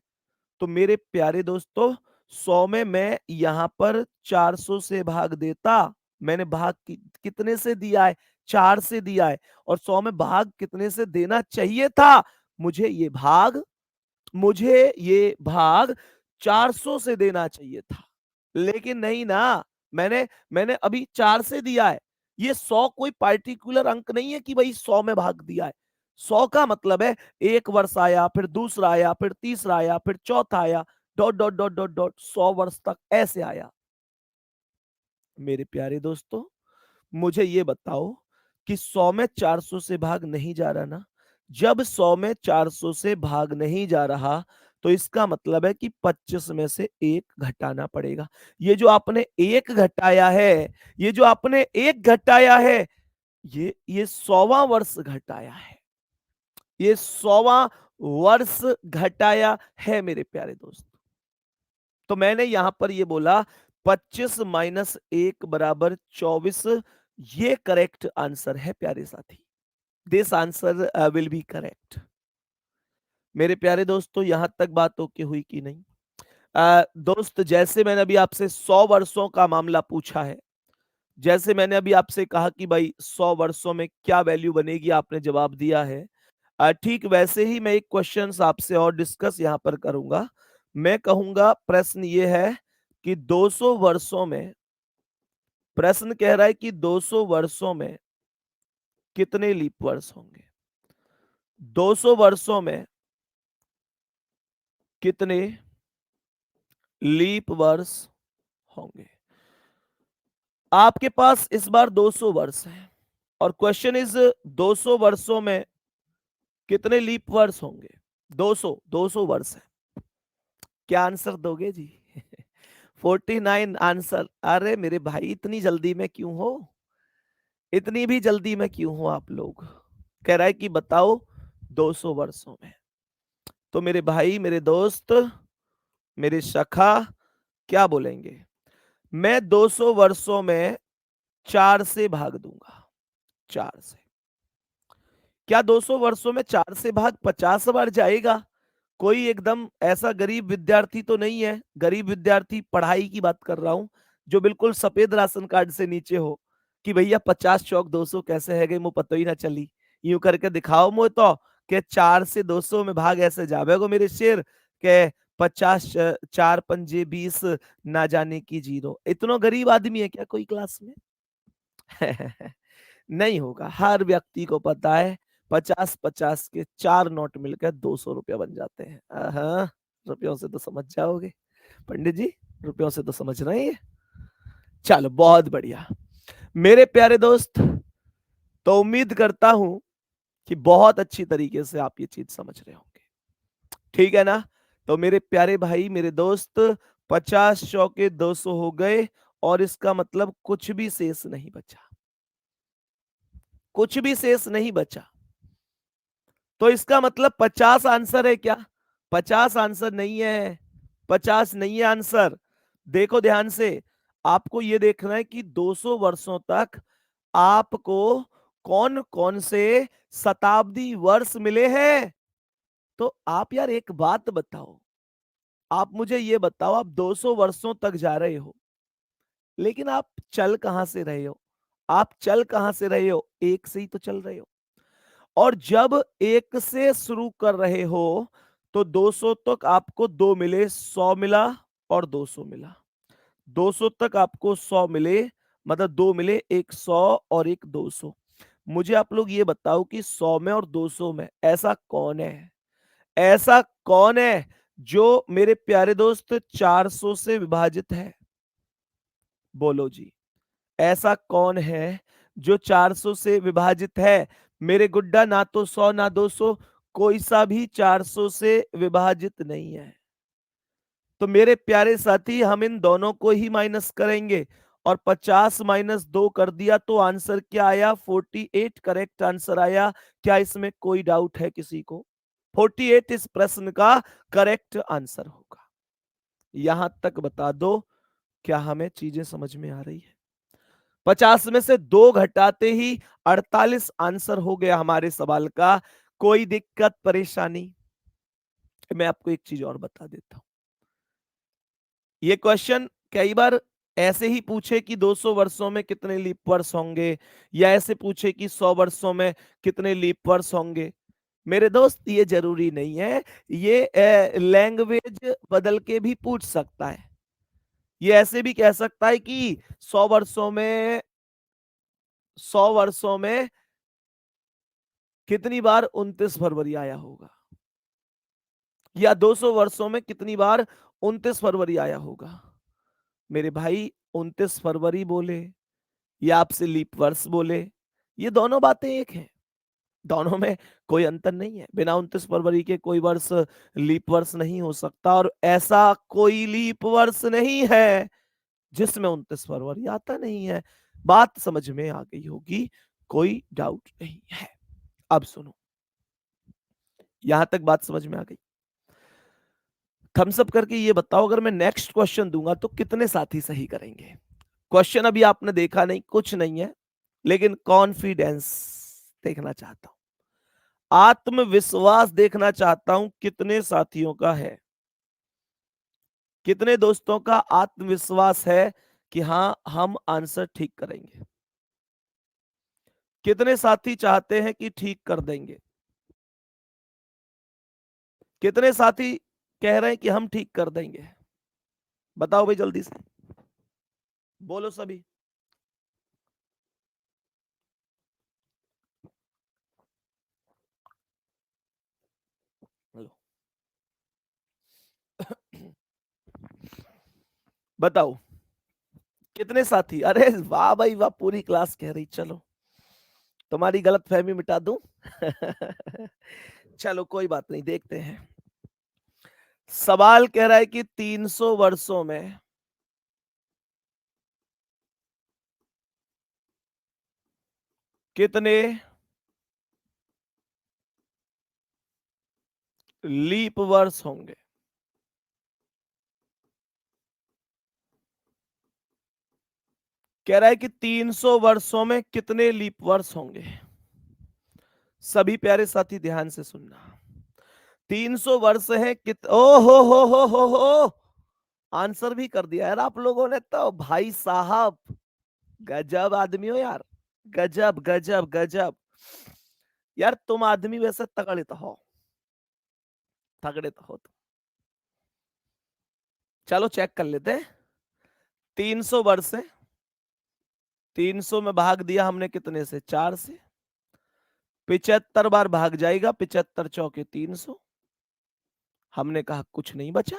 तो मेरे प्यारे दोस्तों, 100 में मैं यहां पर 400 से भाग देता, मैंने भाग कितने से दिया है? 4 से दिया है। और 100 में भाग कितने से देना चाहिए था? मुझे ये भाग मुझे ये भाग 400 से देना चाहिए था, लेकिन नहीं ना, मैंने मैंने अभी 4 से दिया है। ये 100 कोई पार्टिकुलर अंक नहीं है कि भाई 100 में भाग दिया है। 100 का मतलब है एक वर्ष आया, फिर दूसरा आया, फिर तीसरा आया, फिर चौथा आया, dot dot dot dot dot 100 वर्ष तक ऐसे आया। मेरे प्यारे दोस्तों, मुझे ये बताओ कि 100 में 400 से भाग नहीं जा रहा ना? जब 100 में 400 से भाग नहीं जा रहा, तो इसका मतलब है कि 25 में से 1 घटाना पड़ेगा। ये जो आपने 1 घटाया है, ये जो आपने 1 घटाया है, ये 100वां वर्ष घटाया है। ये 100वां वर्ष घटाया है मेरे प्यारे दोस्त। तो मैंने यहां पर ये बोला 25 माइनस 1 बराबर 24, ये करेक्ट आंसर है प्यारे साथी। This answer will be correct. मेरे प्यारे दोस्तों, यहां तक बात ओके हुई कि नहीं? दोस्त, जैसे मैंने अभी आपसे 100 वर्षों का मामला पूछा है, जैसे मैंने अभी आपसे कहा कि भाई 100 वर्षों में क्या वैल्यू बनेगी, आपने जवाब दिया है। ठीक वैसे ही मैं एक क्वेश्चन आपसे और डिस्कस यहां पर करूंगा। मैं कहूंगा प्रश्न ये है कि 200 वर्षों में, प्रश्न कह रहा है कि 200 वर्षों में कितने लीप वर्ष होंगे? 200 वर्षों में कितने लीप वर्ष होंगे? आपके पास इस बार 200 वर्ष है, और क्वेश्चन इज 200 वर्षों में कितने लीप वर्ष होंगे? 200 वर्ष है, क्या आंसर दोगे जी? 49 आंसर। अरे मेरे भाई, इतनी जल्दी में क्यों हो? इतनी भी जल्दी में क्यों हो आप लोग? कह रहा है कि बताओ 200 वर्षों में। तो मेरे भाई, मेरे दोस्त, मेरे सखा, क्या बोलेंगे? मैं 200 वर्षों में 4 से भाग दूंगा, 4 से। क्या 200 वर्षों में 4 से भाग 50 बार जाएगा? कोई एकदम ऐसा गरीब विद्यार्थी तो नहीं है, गरीब विद्यार्थी पढ़ाई की बात कर रहा हूं, जो बिल्कुल सफेद राशन कार्ड से नीचे हो, कि भैया 50 चौक 200 कैसे है गई, मुझे पता ही ना चली। यूं करके दिखाओ मुझे तो, के 4 से 200 में भाग ऐसे जावेगो मेरे शेर, के 50 4 पंजे 20 ना जाने की जीरो। इतना गरीब आदमी है क्या कोई क्लास में? नहीं होगा। हर व्यक्ति को पता है 50-50 के 4 नोट मिलकर 200 रुपया बन जाते हैं। हाँ, रुपयों से तो समझ जाओगे पंडित जी, रुपयों से तो समझ रहे हैं। चलो बहुत बढ़िया मेरे प्यारे दोस्त, तो उम्मीद करता हूं कि बहुत अच्छी तरीके से आप ये चीज समझ रहे होंगे, ठीक है ना? तो मेरे प्यारे भाई, मेरे दोस्त, 50 चौके 200 हो गए, और इसका मतलब कुछ भी शेष नहीं बचा, कुछ भी शेष नहीं बचा। तो इसका मतलब 50 आंसर है क्या? 50 आंसर नहीं है, 50 नहीं है आंसर। देखो ध्यान से, आपको यह देखना है कि 200 वर्षों तक आपको कौन कौन से शताब्दी वर्ष मिले हैं। तो आप यार एक बात बताओ, आप मुझे ये बताओ, आप 200 वर्षों तक जा रहे हो, लेकिन आप चल कहां से रहे हो? आप चल कहां से रहे हो? एक से ही तो चल रहे हो। और जब एक से शुरू कर रहे हो तो 200 तक आपको दो मिले, 100 मिला और 200 मिला। 200 तक आपको 100 मिले, मतलब दो मिले, एक 100 और एक 200। मुझे आप लोग ये बताओ कि 100 में और 200 में ऐसा कौन है, ऐसा कौन है जो मेरे प्यारे दोस्त 400 से विभाजित है? बोलो जी, ऐसा कौन है जो 400 से विभाजित है? मेरे गुड्डा, ना तो 100 ना 200, कोई सा भी 400 से विभाजित नहीं है। तो मेरे प्यारे साथी, हम इन दोनों को ही माइनस करेंगे, और 50 माइनस 2 कर दिया तो आंसर क्या आया? 48 करेक्ट आंसर आया। क्या इसमें कोई डाउट है किसी को? 48 इस प्रश्न का करेक्ट आंसर होगा। यहां तक बता दो, क्या हमें चीजें समझ में आ रही है? 50 में से 2 घटाते ही 48 आंसर हो गया हमारे सवाल का। कोई दिक्कत परेशानी? मैं आपको एक चीज और बता देता हूं, ये क्वेश्चन कई बार ऐसे ही पूछे कि 200 वर्षों में कितने लीप वर्ष होंगे, या ऐसे पूछे कि 100 वर्षों में कितने लीप वर्ष होंगे। मेरे दोस्त, ये जरूरी नहीं है। ये लैंग्वेज बदल के भी पूछ सकता है। ये ऐसे भी कह सकता है कि 100 वर्षों में, 100 वर्षों में कितनी बार 29 फरवरी आया होगा, या 200 वर्षों में कितनी बार 29 फरवरी आया होगा। मेरे भाई, 29 फरवरी बोले या आपसे लीप वर्ष बोले, ये दोनों बातें एक हैं। दोनों में कोई अंतर नहीं है। बिना 29 फरवरी के कोई वर्ष लीप वर्ष नहीं हो सकता, और ऐसा कोई लीप वर्ष नहीं है जिसमें 29 फरवरी आता नहीं है। बात समझ में आ गई होगी, कोई डाउट नहीं है। अब सुनो, यहां तक बात समझ में आ गई? थम्स अप करके ये बताओ, अगर मैं नेक्स्ट क्वेश्चन दूंगा तो कितने साथी सही करेंगे? क्वेश्चन अभी आपने देखा नहीं, कुछ नहीं है, लेकिन कॉन्फिडेंस देखना चाहता हूं, आत्मविश्वास देखना चाहता हूं कितने साथियों का है, कितने दोस्तों का आत्मविश्वास है कि हां हम आंसर ठीक करेंगे। कितने साथी चाहते हैं कि ठीक कर देंगे? कितने साथी कह रहे हैं कि हम ठीक कर देंगे? बताओ भाई जल्दी से, बोलो सभी। हेलो, बताओ कितने साथी? अरे वाह भाई वाह, पूरी क्लास कह रही। चलो, तुम्हारी गलत फहमी मिटा दूं। चलो कोई बात नहीं, देखते हैं। सवाल कह रहा है कि 300 वर्षों में कितने लीप वर्ष होंगे? कह रहा है कि 300 वर्षों में कितने लीप वर्ष होंगे। सभी प्यारे साथी ध्यान से सुनना। 300 वर्ष है ओ हो, आंसर भी कर दिया यार आप लोगों ने तो, भाई साहब गजब आदमी हो यार, गजब गजब गजब। यार तुम आदमी वैसे तगड़े तो हो, तगड़े तो हो तुम। चलो चेक कर लेते हैं। 300 वर्ष है, 300 में भाग दिया हमने कितने से, 4 से। 75 बार भाग जाएगा, 75 चौके 300। हमने कहा कुछ नहीं बचा।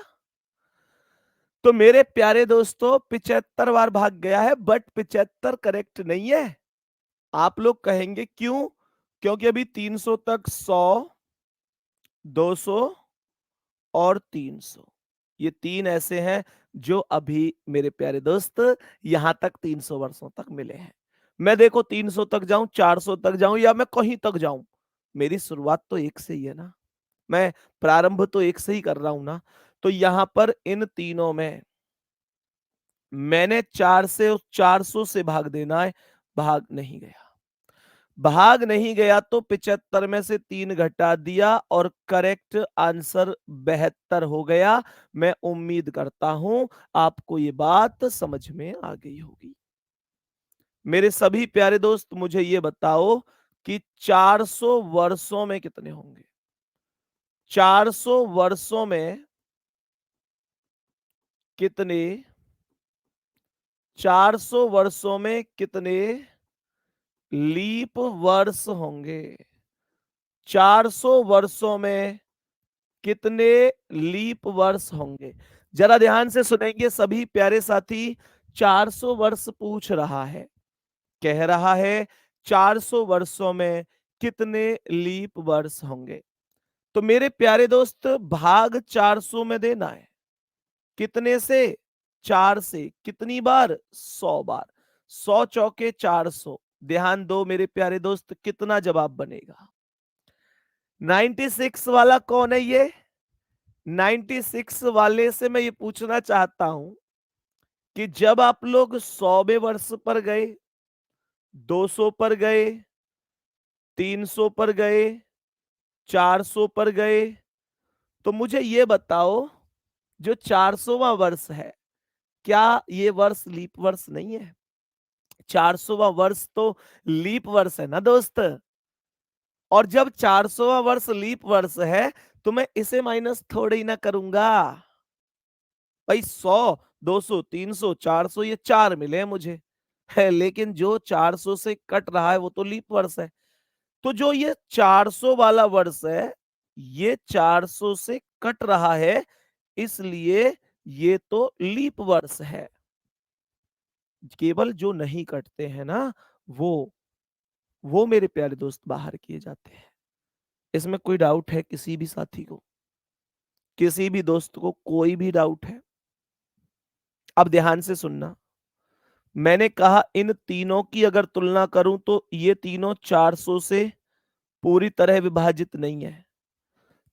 तो मेरे प्यारे दोस्तों 75 बार भाग गया है, बट 75 करेक्ट नहीं है। आप लोग कहेंगे क्यों? क्योंकि अभी 300 तक 100, 200 और 300, ये तीन ऐसे हैं जो अभी मेरे प्यारे दोस्त यहां तक 300 वर्षों तक मिले हैं। मैं देखो 300 तक जाऊं, 400 तक जाऊं, या मैं कहीं तक जाऊं, मेरी शुरुआत तो एक से ही है ना, मैं प्रारंभ तो एक से ही कर रहा हूं ना। तो यहां पर इन तीनों में मैंने 4 से 400 से भाग देना है, भाग नहीं गया। भाग नहीं गया तो 75 में से 3 घटा दिया और करेक्ट आंसर 72 हो गया। मैं उम्मीद करता हूं आपको ये बात समझ में आ गई होगी। मेरे सभी प्यारे दोस्त मुझे ये बताओ कि 400 वर्षों में कितने होंगे। 400 वर्षों में कितने, 400 वर्षों में कितने लीप वर्ष होंगे। 400 वर्षों में कितने लीप वर्ष होंगे। जरा ध्यान से सुनेंगे सभी प्यारे साथी। 400 वर्ष पूछ रहा है, कह रहा है 400 वर्षों में कितने लीप वर्ष होंगे। तो मेरे प्यारे दोस्त भाग 400 में देना है, कितने से, 4 से। कितनी बार, 100 बार। 100 चौके 400। ध्यान दो मेरे प्यारे दोस्त, कितना जवाब बनेगा। 96 वाला कौन है ये? 96 वाले से मैं ये पूछना चाहता हूं कि जब आप लोग 100वें वर्ष पर गए, 200 पर गए, 300 पर गए, 400 पर गए, तो मुझे ये बताओ जो 400वां वर्ष है, क्या ये वर्ष लीप वर्ष नहीं है? 400वां वर्ष तो लीप वर्ष है ना दोस्त। और जब 400वां वर्ष लीप वर्ष है तो मैं इसे माइनस थोड़े ही ना करूंगा भाई। 100, 200, 300, 400, ये चार मिले हैं मुझे है, लेकिन जो 400 से कट रहा है वो तो लीप वर्ष है। तो जो ये 400 वाला वर्ष है, ये 400 से कट रहा है, इसलिए ये तो लीप वर्ष है। केवल जो नहीं कटते हैं ना, वो मेरे प्यारे दोस्त बाहर किए जाते हैं। इसमें कोई डाउट है किसी भी साथी को, किसी भी दोस्त को कोई भी डाउट है? अब ध्यान से सुनना। मैंने कहा इन तीनों की अगर तुलना करूं तो ये तीनों 400 से पूरी तरह विभाजित नहीं है।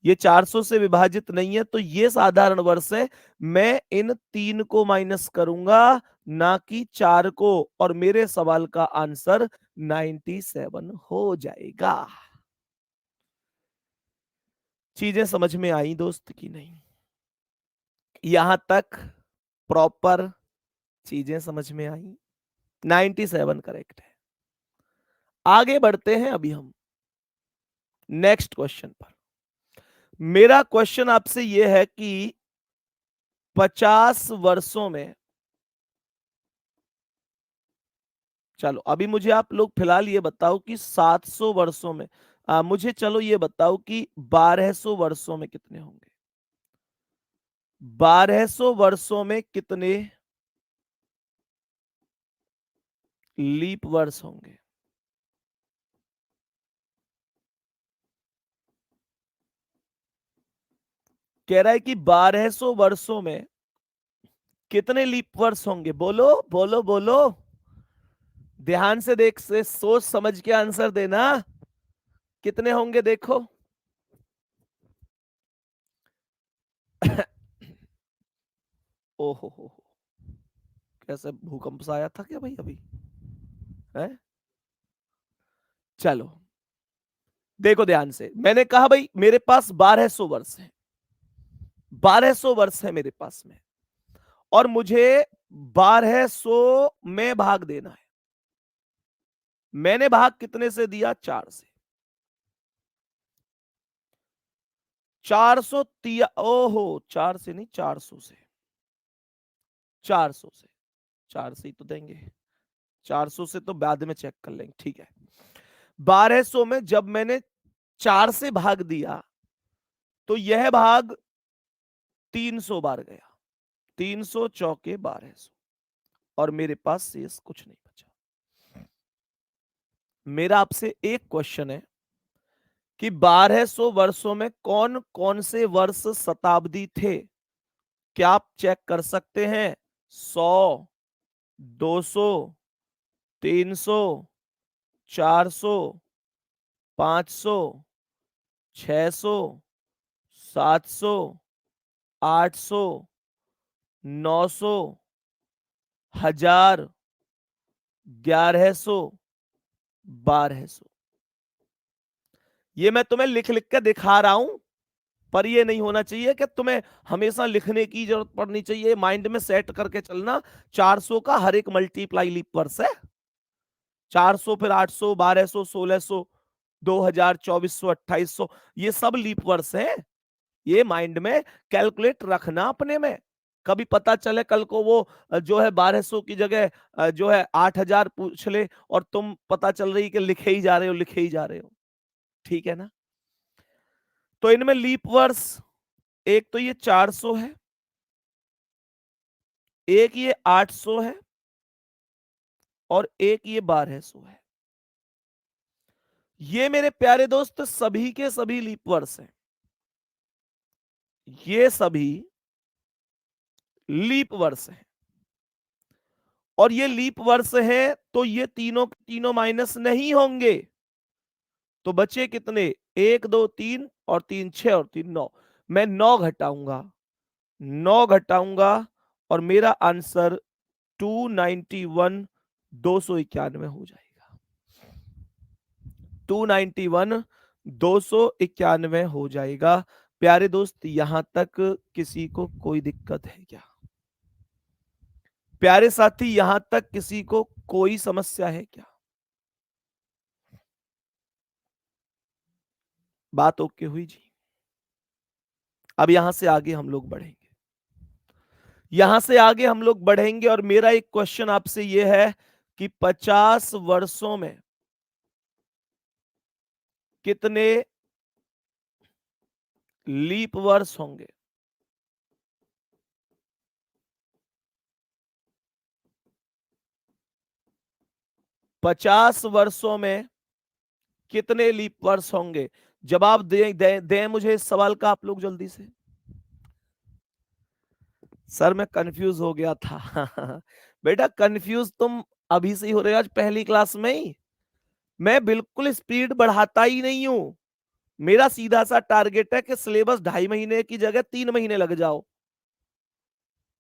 ये 400 से विभाजित नहीं है, तो ये साधारण वर्ष है। मैं इन 3 को माइनस करूंगा, ना कि 4 को, और मेरे सवाल का आंसर 97 हो जाएगा। चीजें समझ में आई दोस्त की नहीं? यहां तक प्रॉपर चीजें समझ में आई? 97 करेक्ट है। आगे बढ़ते हैं अभी हम नेक्स्ट क्वेश्चन पर। मेरा क्वेश्चन आपसे यह है कि 50 वर्षों में, चलो अभी मुझे आप लोग फिलहाल ये बताओ कि 700 वर्षों में, मुझे चलो ये बताओ कि 1200 वर्षों में कितने होंगे। 1200 वर्षों में कितने लीप वर्ष होंगे। कह रहा है कि 1200 वर्षों में कितने लीप वर्ष होंगे। बोलो बोलो बोलो, ध्यान से देख से सोच समझ के आंसर देना। कितने होंगे देखो। ओहो हो, ऐसे भूकंप सा आया था क्या भाई अभी? है? चलो देखो ध्यान से, मैंने कहा भाई मेरे पास 1200 वर्ष है, 1200 वर्ष है मेरे पास में, और मुझे 1200 में भाग देना है। मैंने भाग कितने से दिया? 4 से। 400 तिया, ओहो 4 से नहीं, 400 से, 400 से, 4 से ही तो देंगे, 400 से तो बाद में चेक कर लेंगे, ठीक है। 1200 में जब मैंने 4 से भाग दिया तो यह भाग 300 बार गया, 300 चौके 1200, और मेरे पास शेष कुछ नहीं बचा। मेरा आपसे एक क्वेश्चन है कि 1200 वर्षों में कौन कौन से वर्ष शताब्दी थे? क्या आप चेक कर सकते हैं? 100, 200, 300, 400, 500, 600, 700, 800, 900, 1000, 1100, 1200। ये मैं तुम्हें लिख लिख के दिखा रहा हूं, पर ये नहीं होना चाहिए कि तुम्हें हमेशा लिखने की जरूरत पड़नी चाहिए, माइंड में सेट करके चलना। 400 का हर एक मल्टीप्लाई लीप वर्ष है। 400, फिर 800, 1200, 1600, 2000, 2400, 2800, ये सब लीप वर्ष है। ये माइंड में कैलकुलेट रखना अपने में। कभी पता चले कल को वो जो है 1200 की जगह जो है 8000 पूछ ले, और तुम पता चल रही कि लिखे ही जा रहे हो, लिखे ही जा रहे हो। ठीक है ना? तो इनमें लीप वर्ष एक तो ये 400 है, एक ये 800 है, और एक ये 1200 है। ये मेरे प्यारे दोस्त सभी के सभी लीप वर्ष हैं। ये सभी लीप वर्ष हैं, और ये लीप वर्ष है तो ये तीनों तीनों माइनस नहीं होंगे। तो बचे कितने? 1 2 3 और 3 6 और 3 9। मैं 9 घटाऊंगा, 9 घटाऊंगा, और मेरा आंसर 291, 291 हो जाएगा। 291, 291 हो जाएगा। प्यारे दोस्त, यहां तक किसी को कोई दिक्कत है क्या? प्यारे साथी, यहां तक किसी को कोई समस्या है क्या? बात ओके हुई जी? अब यहां से आगे हम लोग बढ़ेंगे, यहां से आगे हम लोग बढ़ेंगे, और मेरा एक क्वेश्चन आपसे यह है कि 50 वर्षों में कितने लीप वर्ष होंगे? 50 वर्षों में कितने लीप वर्ष होंगे? जवाब दे मुझे इस सवाल का आप लोग जल्दी से। सर मैं कंफ्यूज हो गया था। बेटा कंफ्यूज तुम अभी से ही हो रहे हो, आज पहली क्लास में ही। मैं बिल्कुल स्पीड बढ़ाता ही नहीं हूं। मेरा सीधा सा टारगेट है कि सिलेबस 2.5 महीने की जगह 3 महीने लग जाओ,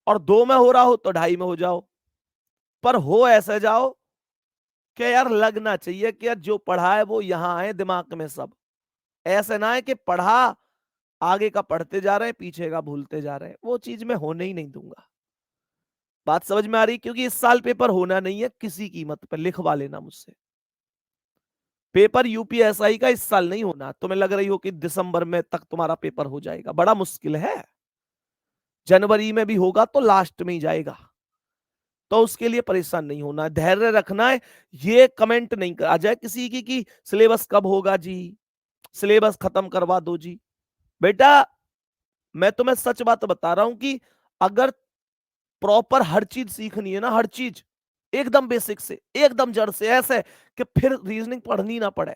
और 2 में हो रहा हो तो 2.5 में हो जाओ, पर हो ऐसे जाओ कि यार लगना चाहिए कि यार जो पढ़ा है वो यहां है दिमाग में सब। ऐसे ना है कि पढ़ा, आगे का पढ़ते जा रहे हैं, पीछे का भूलते जा रहे हैं। वो चीज मैं होने ही नहीं दूंगा। बात समझ में आ रही? क्योंकि इस साल पेपर होना नहीं है किसी कीमत पर, लिखवा लेना मुझसे। पेपर यूपीएसआई का इस साल नहीं होना। तुम्हें लग रही हो कि दिसंबर में तक तुम्हारा पेपर हो जाएगा, बड़ा मुश्किल है। जनवरी में भी होगा तो लास्ट में ही जाएगा। तो उसके लिए परेशान नहीं होना, धैर्य रखना है। ये कमेंट नहीं आ जाए किसी की कि सिलेबस कब होगा जी, सिलेबस खत्म करवा दो जी। बेटा मैं तुम्हें सच बात बता रहा हूं कि अगर प्रॉपर हर चीज सीखनी है ना, हर चीज एकदम बेसिक से, एकदम जड़ से, ऐसे कि फिर रीजनिंग पढ़नी ना पड़े,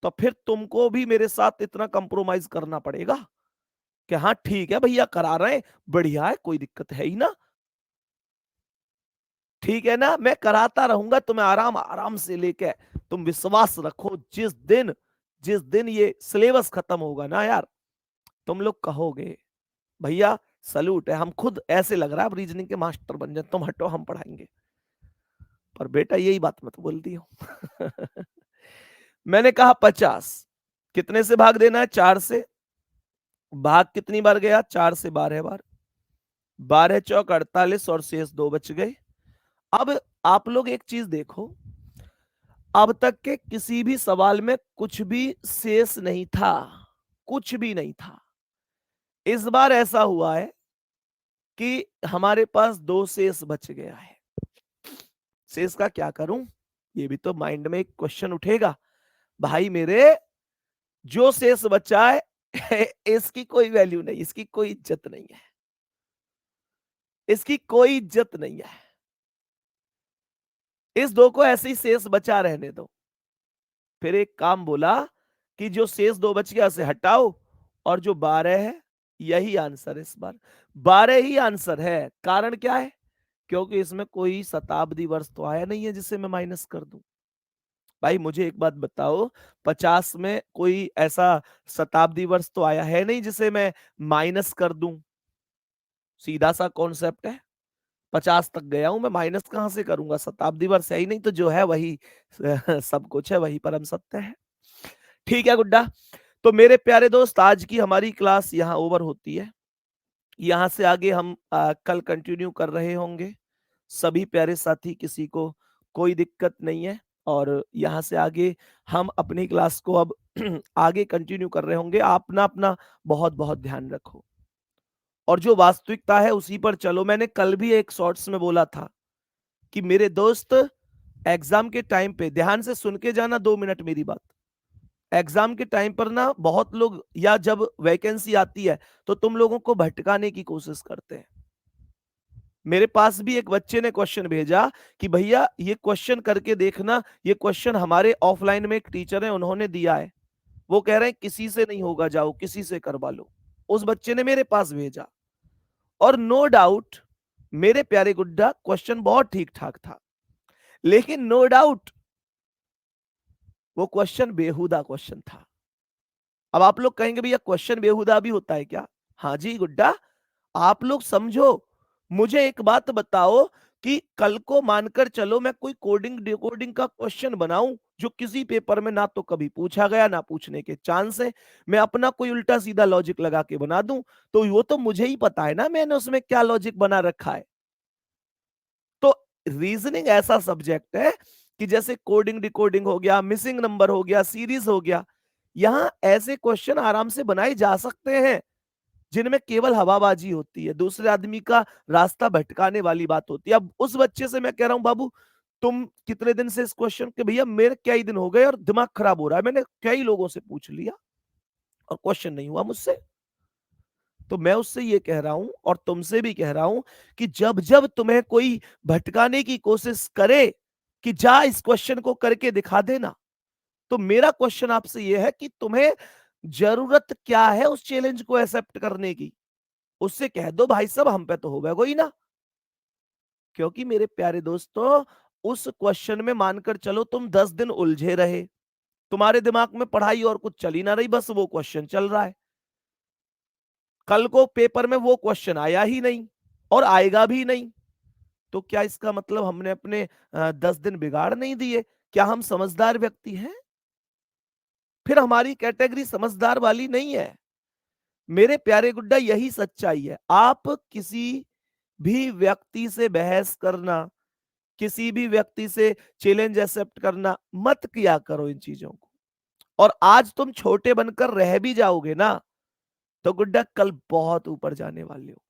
तो फिर तुमको भी मेरे साथ इतना कंप्रोमाइज करना पड़ेगा कि हाँ ठीक है भैया करा रहे हैं, बढ़िया है, कोई दिक्कत है ही ना। ठीक है ना? मैं कराता रहूंगा तुम्हें आराम आराम से लेके। तुम विश्वास रखो, जिस दिन ये सिलेबस खत्म होगा ना यार, तुम लोग कहोगे भैया सल्यूट है, हम खुद ऐसे लग रहा है आप रीजनिंग के मास्टर बन जाए, तुम हटो हम पढ़ाएंगे। पर बेटा यही बात मत बोल दी हो। मैंने कहा 50 कितने से भाग देना है, 4 से। भाग कितनी बार गया, 4 से 12 बार। 12 चौक 48 और शेष 2 बच गए। अब आप लोग एक चीज देखो, अब तक के किसी भी सवाल में कुछ भी शेष नहीं था, कुछ भी नहीं था। इस बार ऐसा हुआ है कि हमारे पास 2 शेष बच गया है। शेष का क्या करूं, ये भी तो माइंड में एक क्वेश्चन उठेगा। भाई मेरे, जो शेष बचा है इसकी कोई वैल्यू नहीं, इसकी कोई इज्जत नहीं है, इसकी कोई इज्जत नहीं है। इस 2 को ऐसे ही शेष बचा रहने दो। फिर एक काम बोला कि जो शेष 2 बच गया उसे हटाओ, और जो 12 है यही आंसर है इस बार। 12 ही आंसर है। कारण क्या है, क्योंकि इसमें कोई शताब्दी वर्ष तो आया नहीं है जिसे मैं माइनस कर दूं। भाई मुझे एक बात बताओ, 50 में कोई ऐसा शताब्दी वर्ष तो आया है नहीं जिसे मैं माइनस कर दूं। सीधा सा कॉन्सेप्ट है। 50 तक गया हूं मैं, माइनस कहां से करूंगा, शताब्दी वर्ष है ही नहीं, तो जो है वही सब कुछ है, वही परम सत्य है। ठीक है गुड्डा। तो मेरे प्यारे दोस्त, आज की हमारी क्लास यहाँ ओवर होती है। यहाँ से आगे हम कल कंटिन्यू कर रहे होंगे। सभी प्यारे साथी, किसी को कोई दिक्कत नहीं है, और यहाँ से आगे हम अपनी क्लास को अब आगे कंटिन्यू कर रहे होंगे। आप ना अपना बहुत बहुत ध्यान रखो, और जो वास्तविकता है उसी पर चलो। मैंने कल भी एक शॉर्ट्स में बोला था कि मेरे दोस्त, एग्जाम के टाइम पे ध्यान से सुन के जाना, 2 मिनट मेरी बात। एग्जाम के टाइम पर ना बहुत लोग, या जब वैकेंसी आती है तो तुम लोगों को भटकाने की कोशिश करते हैं। मेरे पास भी एक बच्चे ने क्वेश्चन भेजा कि भैया ये क्वेश्चन करके देखना, ये क्वेश्चन हमारे ऑफलाइन में एक टीचर है उन्होंने दिया है, वो कह रहे हैं किसी से नहीं होगा, जाओ किसी से करवा लो। उस बच्चे ने मेरे पास भेजा, और नो डाउट मेरे प्यारे गुड्डा क्वेश्चन बहुत ठीक ठाक था, लेकिन नो डाउट वो क्वेश्चन बेहुदा क्वेश्चन था। अब आप लोग कहेंगे भैया क्वेश्चन बेहुदा भी होता है क्या? हाँ जी गुड्डा, आप लोग समझो। मुझे एक बात बताओ कि कल को मानकर चलो मैं कोई कोडिंग डिकोडिंग का क्वेश्चन बनाऊं जो किसी पेपर में ना तो कभी पूछा गया, ना पूछने के चांस है, मैं अपना कोई उल्टा सीधा लॉजिक लगा के बना दूं, तो वो तो मुझे ही पता है ना मैंने उसमें क्या लॉजिक बना रखा है। तो रीजनिंग ऐसा सब्जेक्ट है कि जैसे कोडिंग डिकोडिंग हो गया, मिसिंग नंबर हो गया, सीरीज हो गया, यहां ऐसे क्वेश्चन आराम से बनाए जा सकते हैं जिनमें केवल हवाबाजी होती है, दूसरे आदमी का रास्ता भटकाने वाली बात होती है। अब उस बच्चे से मैं कह रहा हूं, बाबू तुम कितने दिन से इस क्वेश्चन के, भैया मेरे क्या ही दिन हो गए और दिमाग खराब हो रहा है, मैंने कई लोगों से पूछ लिया और क्वेश्चन नहीं हुआ मुझसे। तो मैं उससे ये कह रहा हूं और तुमसे भी कह रहा हूं कि जब जब तुम्हें कोई भटकाने की कोशिश करे कि जा इस क्वेश्चन को करके दिखा देना, तो मेरा क्वेश्चन आपसे यह है कि तुम्हें जरूरत क्या है उस चैलेंज को एक्सेप्ट करने की। उससे कह दो भाई साहब हम पे तो हो गया कोई ना। क्योंकि मेरे प्यारे दोस्तों, उस क्वेश्चन में मानकर चलो तुम 10 दिन उलझे रहे, तुम्हारे दिमाग में पढ़ाई और कुछ चली ना रही, बस वो क्वेश्चन चल रहा है। कल को पेपर में वो क्वेश्चन आया ही नहीं और आएगा भी नहीं, तो क्या इसका मतलब हमने अपने 10 दिन बिगाड़ नहीं दिए? क्या हम समझदार व्यक्ति हैं? फिर हमारी कैटेगरी समझदार वाली नहीं है। मेरे प्यारे गुड्डा, यही सच्चाई है। आप किसी भी व्यक्ति से बहस करना, किसी भी व्यक्ति से चैलेंज एक्सेप्ट करना मत किया करो इन चीजों को। और आज तुम छोटे बनकर रह भी जाओगे ना, तो गुड्डा कल बहुत ऊपर जाने वाले हो।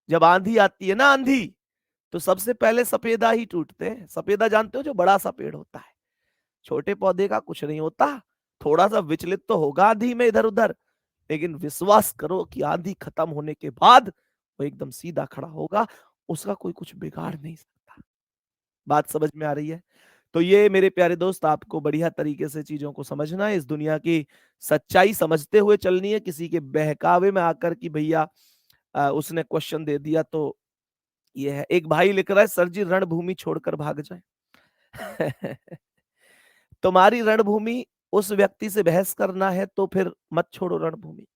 जब आंधी आती है ना, आंधी, तो सबसे पहले सफेदा ही टूटते हैं। सफेदा जानते हो, जो बड़ा सा पेड़ होता है। छोटे पौधे का कुछ नहीं होता, थोड़ा सा विचलित तो होगा आंधी में इधर उधर, लेकिन विश्वास करो कि आंधी खत्म होने के बाद वो एकदम सीधा खड़ा होगा, उसका कोई कुछ बिगाड़ नहीं सकता। बात समझ में आ रही है? तो ये मेरे प्यारे दोस्त, आपको बढ़िया तरीके से चीजों को समझना है, इस दुनिया की सच्चाई समझते हुए चलनी है। किसी के बहकावे में आकर कि भैया उसने क्वेश्चन दे दिया तो ये है। एक भाई लिख रहा है, सर जी रणभूमि छोड़कर भाग जाए। तुम्हारी रणभूमि उस व्यक्ति से बहस करना है तो फिर मत छोड़ो रणभूमि।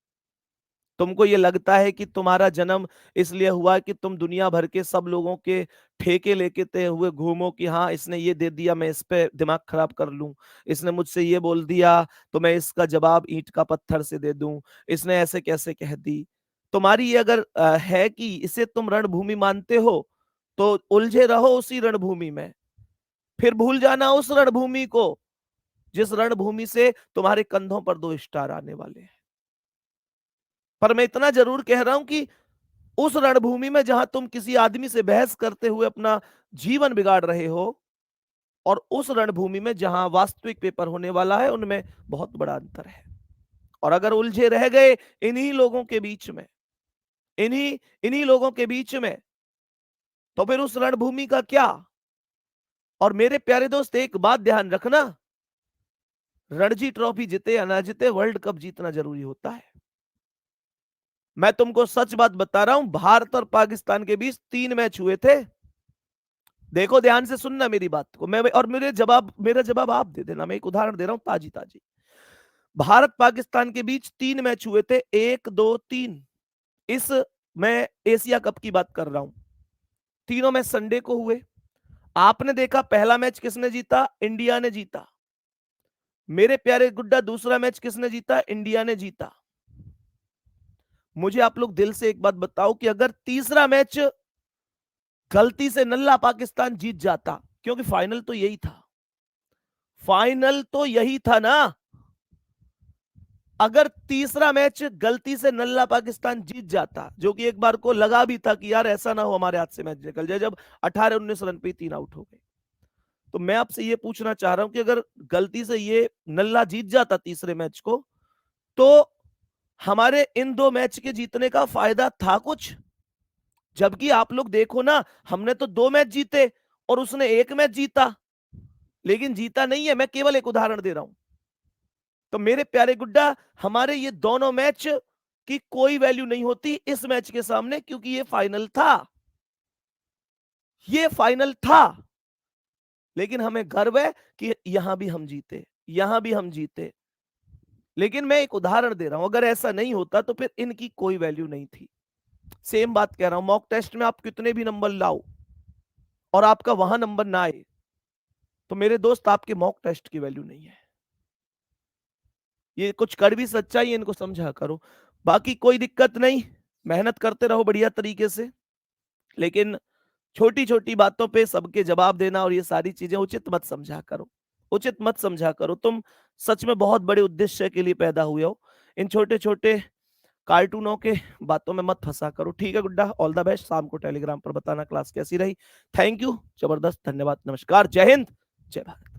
तुमको ये लगता है कि तुम्हारा जन्म इसलिए हुआ कि तुम दुनिया भर के सब लोगों के ठेके लेके हुए घूमो कि हाँ इसने ये दे दिया मैं इस पे दिमाग खराब कर लूं, इसने मुझसे ये बोल दिया तो मैं इसका जवाब ईंट का पत्थर से दे दूं, इसने ऐसे कैसे कह दी। तुम्हारी ये अगर है कि इसे तुम रणभूमि मानते हो तो उलझे रहो उसी रणभूमि में, फिर भूल जाना उस रणभूमि को जिस रणभूमि से तुम्हारे कंधों पर 2 स्टार आने वाले हैं। पर मैं इतना जरूर कह रहा हूं कि उस रणभूमि में जहां तुम किसी आदमी से बहस करते हुए अपना जीवन बिगाड़ रहे हो और उस रणभूमि में जहां वास्तविक पेपर होने वाला है, उनमें बहुत बड़ा अंतर है। और अगर उलझे रह गए इन्हीं लोगों के बीच में, इन्हीं इन्हीं लोगों के बीच में, तो फिर उस रणभूमि का क्या। और मेरे प्यारे दोस्त एक बात ध्यान रखना, रणजी ट्रॉफी जीते या ना जीते, वर्ल्ड कप जीतना जरूरी होता है। मैं तुमको सच बात बता रहा हूं, भारत और पाकिस्तान के बीच 3 मैच हुए थे। देखो ध्यान से सुनना मेरी बात को, मैं और मेरा जवाब आप दे देना। मैं एक उदाहरण दे रहा हूं ताजी ताजी। भारत पाकिस्तान के बीच 3 मैच हुए थे, 1 2 3। इस मैं एशिया कप की बात कर रहा हूं। तीनों मैच संडे को हुए। आपने देखा पहला मैच किसने जीता? इंडिया ने जीता। मेरे प्यारे गुड्डा दूसरा मैच किसने जीता? इंडिया ने जीता। मुझे आप लोग दिल से एक बात बताओ कि अगर तीसरा मैच गलती से नल्ला पाकिस्तान जीत जाता, क्योंकि फाइनल तो यही था, फाइनल तो यही था ना। अगर तीसरा मैच गलती से नल्ला पाकिस्तान जीत जाता, जो कि एक बार को लगा भी था कि यार ऐसा ना हो हमारे हाथ से मैच निकल जाए, जब 18-19 रन पे 3 आउट हो गए, तो मैं आपसे ये पूछना चाह रहा हूं कि अगर गलती से ये नल्ला जीत जाता तीसरे मैच को, तो हमारे इन 2 मैच के जीतने का फायदा था कुछ? जबकि आप लोग देखो ना, हमने तो 2 मैच जीते और उसने 1 मैच जीता, लेकिन जीता नहीं है। मैं केवल एक उदाहरण दे रहा हूं। तो मेरे प्यारे गुड्डा, हमारे ये दोनों मैच की कोई वैल्यू नहीं होती इस मैच के सामने, क्योंकि ये फाइनल था, ये फाइनल था। लेकिन हमें गर्व है कि यहां भी हम जीते, यहां भी हम जीते। लेकिन मैं एक उदाहरण दे रहा हूं, अगर ऐसा नहीं होता तो फिर इनकी कोई वैल्यू नहीं थी। सेम बात कह रहा हूं, मॉक टेस्ट में आप कितने भी नंबर लाओ और आपका वहां नंबर ना आए, तो मेरे दोस्त आपके मॉक टेस्ट की वैल्यू नहीं है। ये कुछ कड़वी सच्चाई है, इनको समझा करो। बाकी कोई दिक्कत नहीं, मेहनत करते रहो बढ़िया तरीके से, लेकिन छोटी छोटी बातों पे सबके जवाब देना और ये सारी चीजें उचित मत समझा करो, उचित मत समझा करो। तुम सच में बहुत बड़े उद्देश्य के लिए पैदा हुए हो, इन छोटे छोटे कार्टूनों के बातों में मत फंसा करो। ठीक है गुड्डा, ऑल द बेस्ट। शाम को टेलीग्राम पर बताना क्लास कैसी रही। थैंक यू, जबरदस्त, धन्यवाद, नमस्कार, जय हिंद, जय भारत।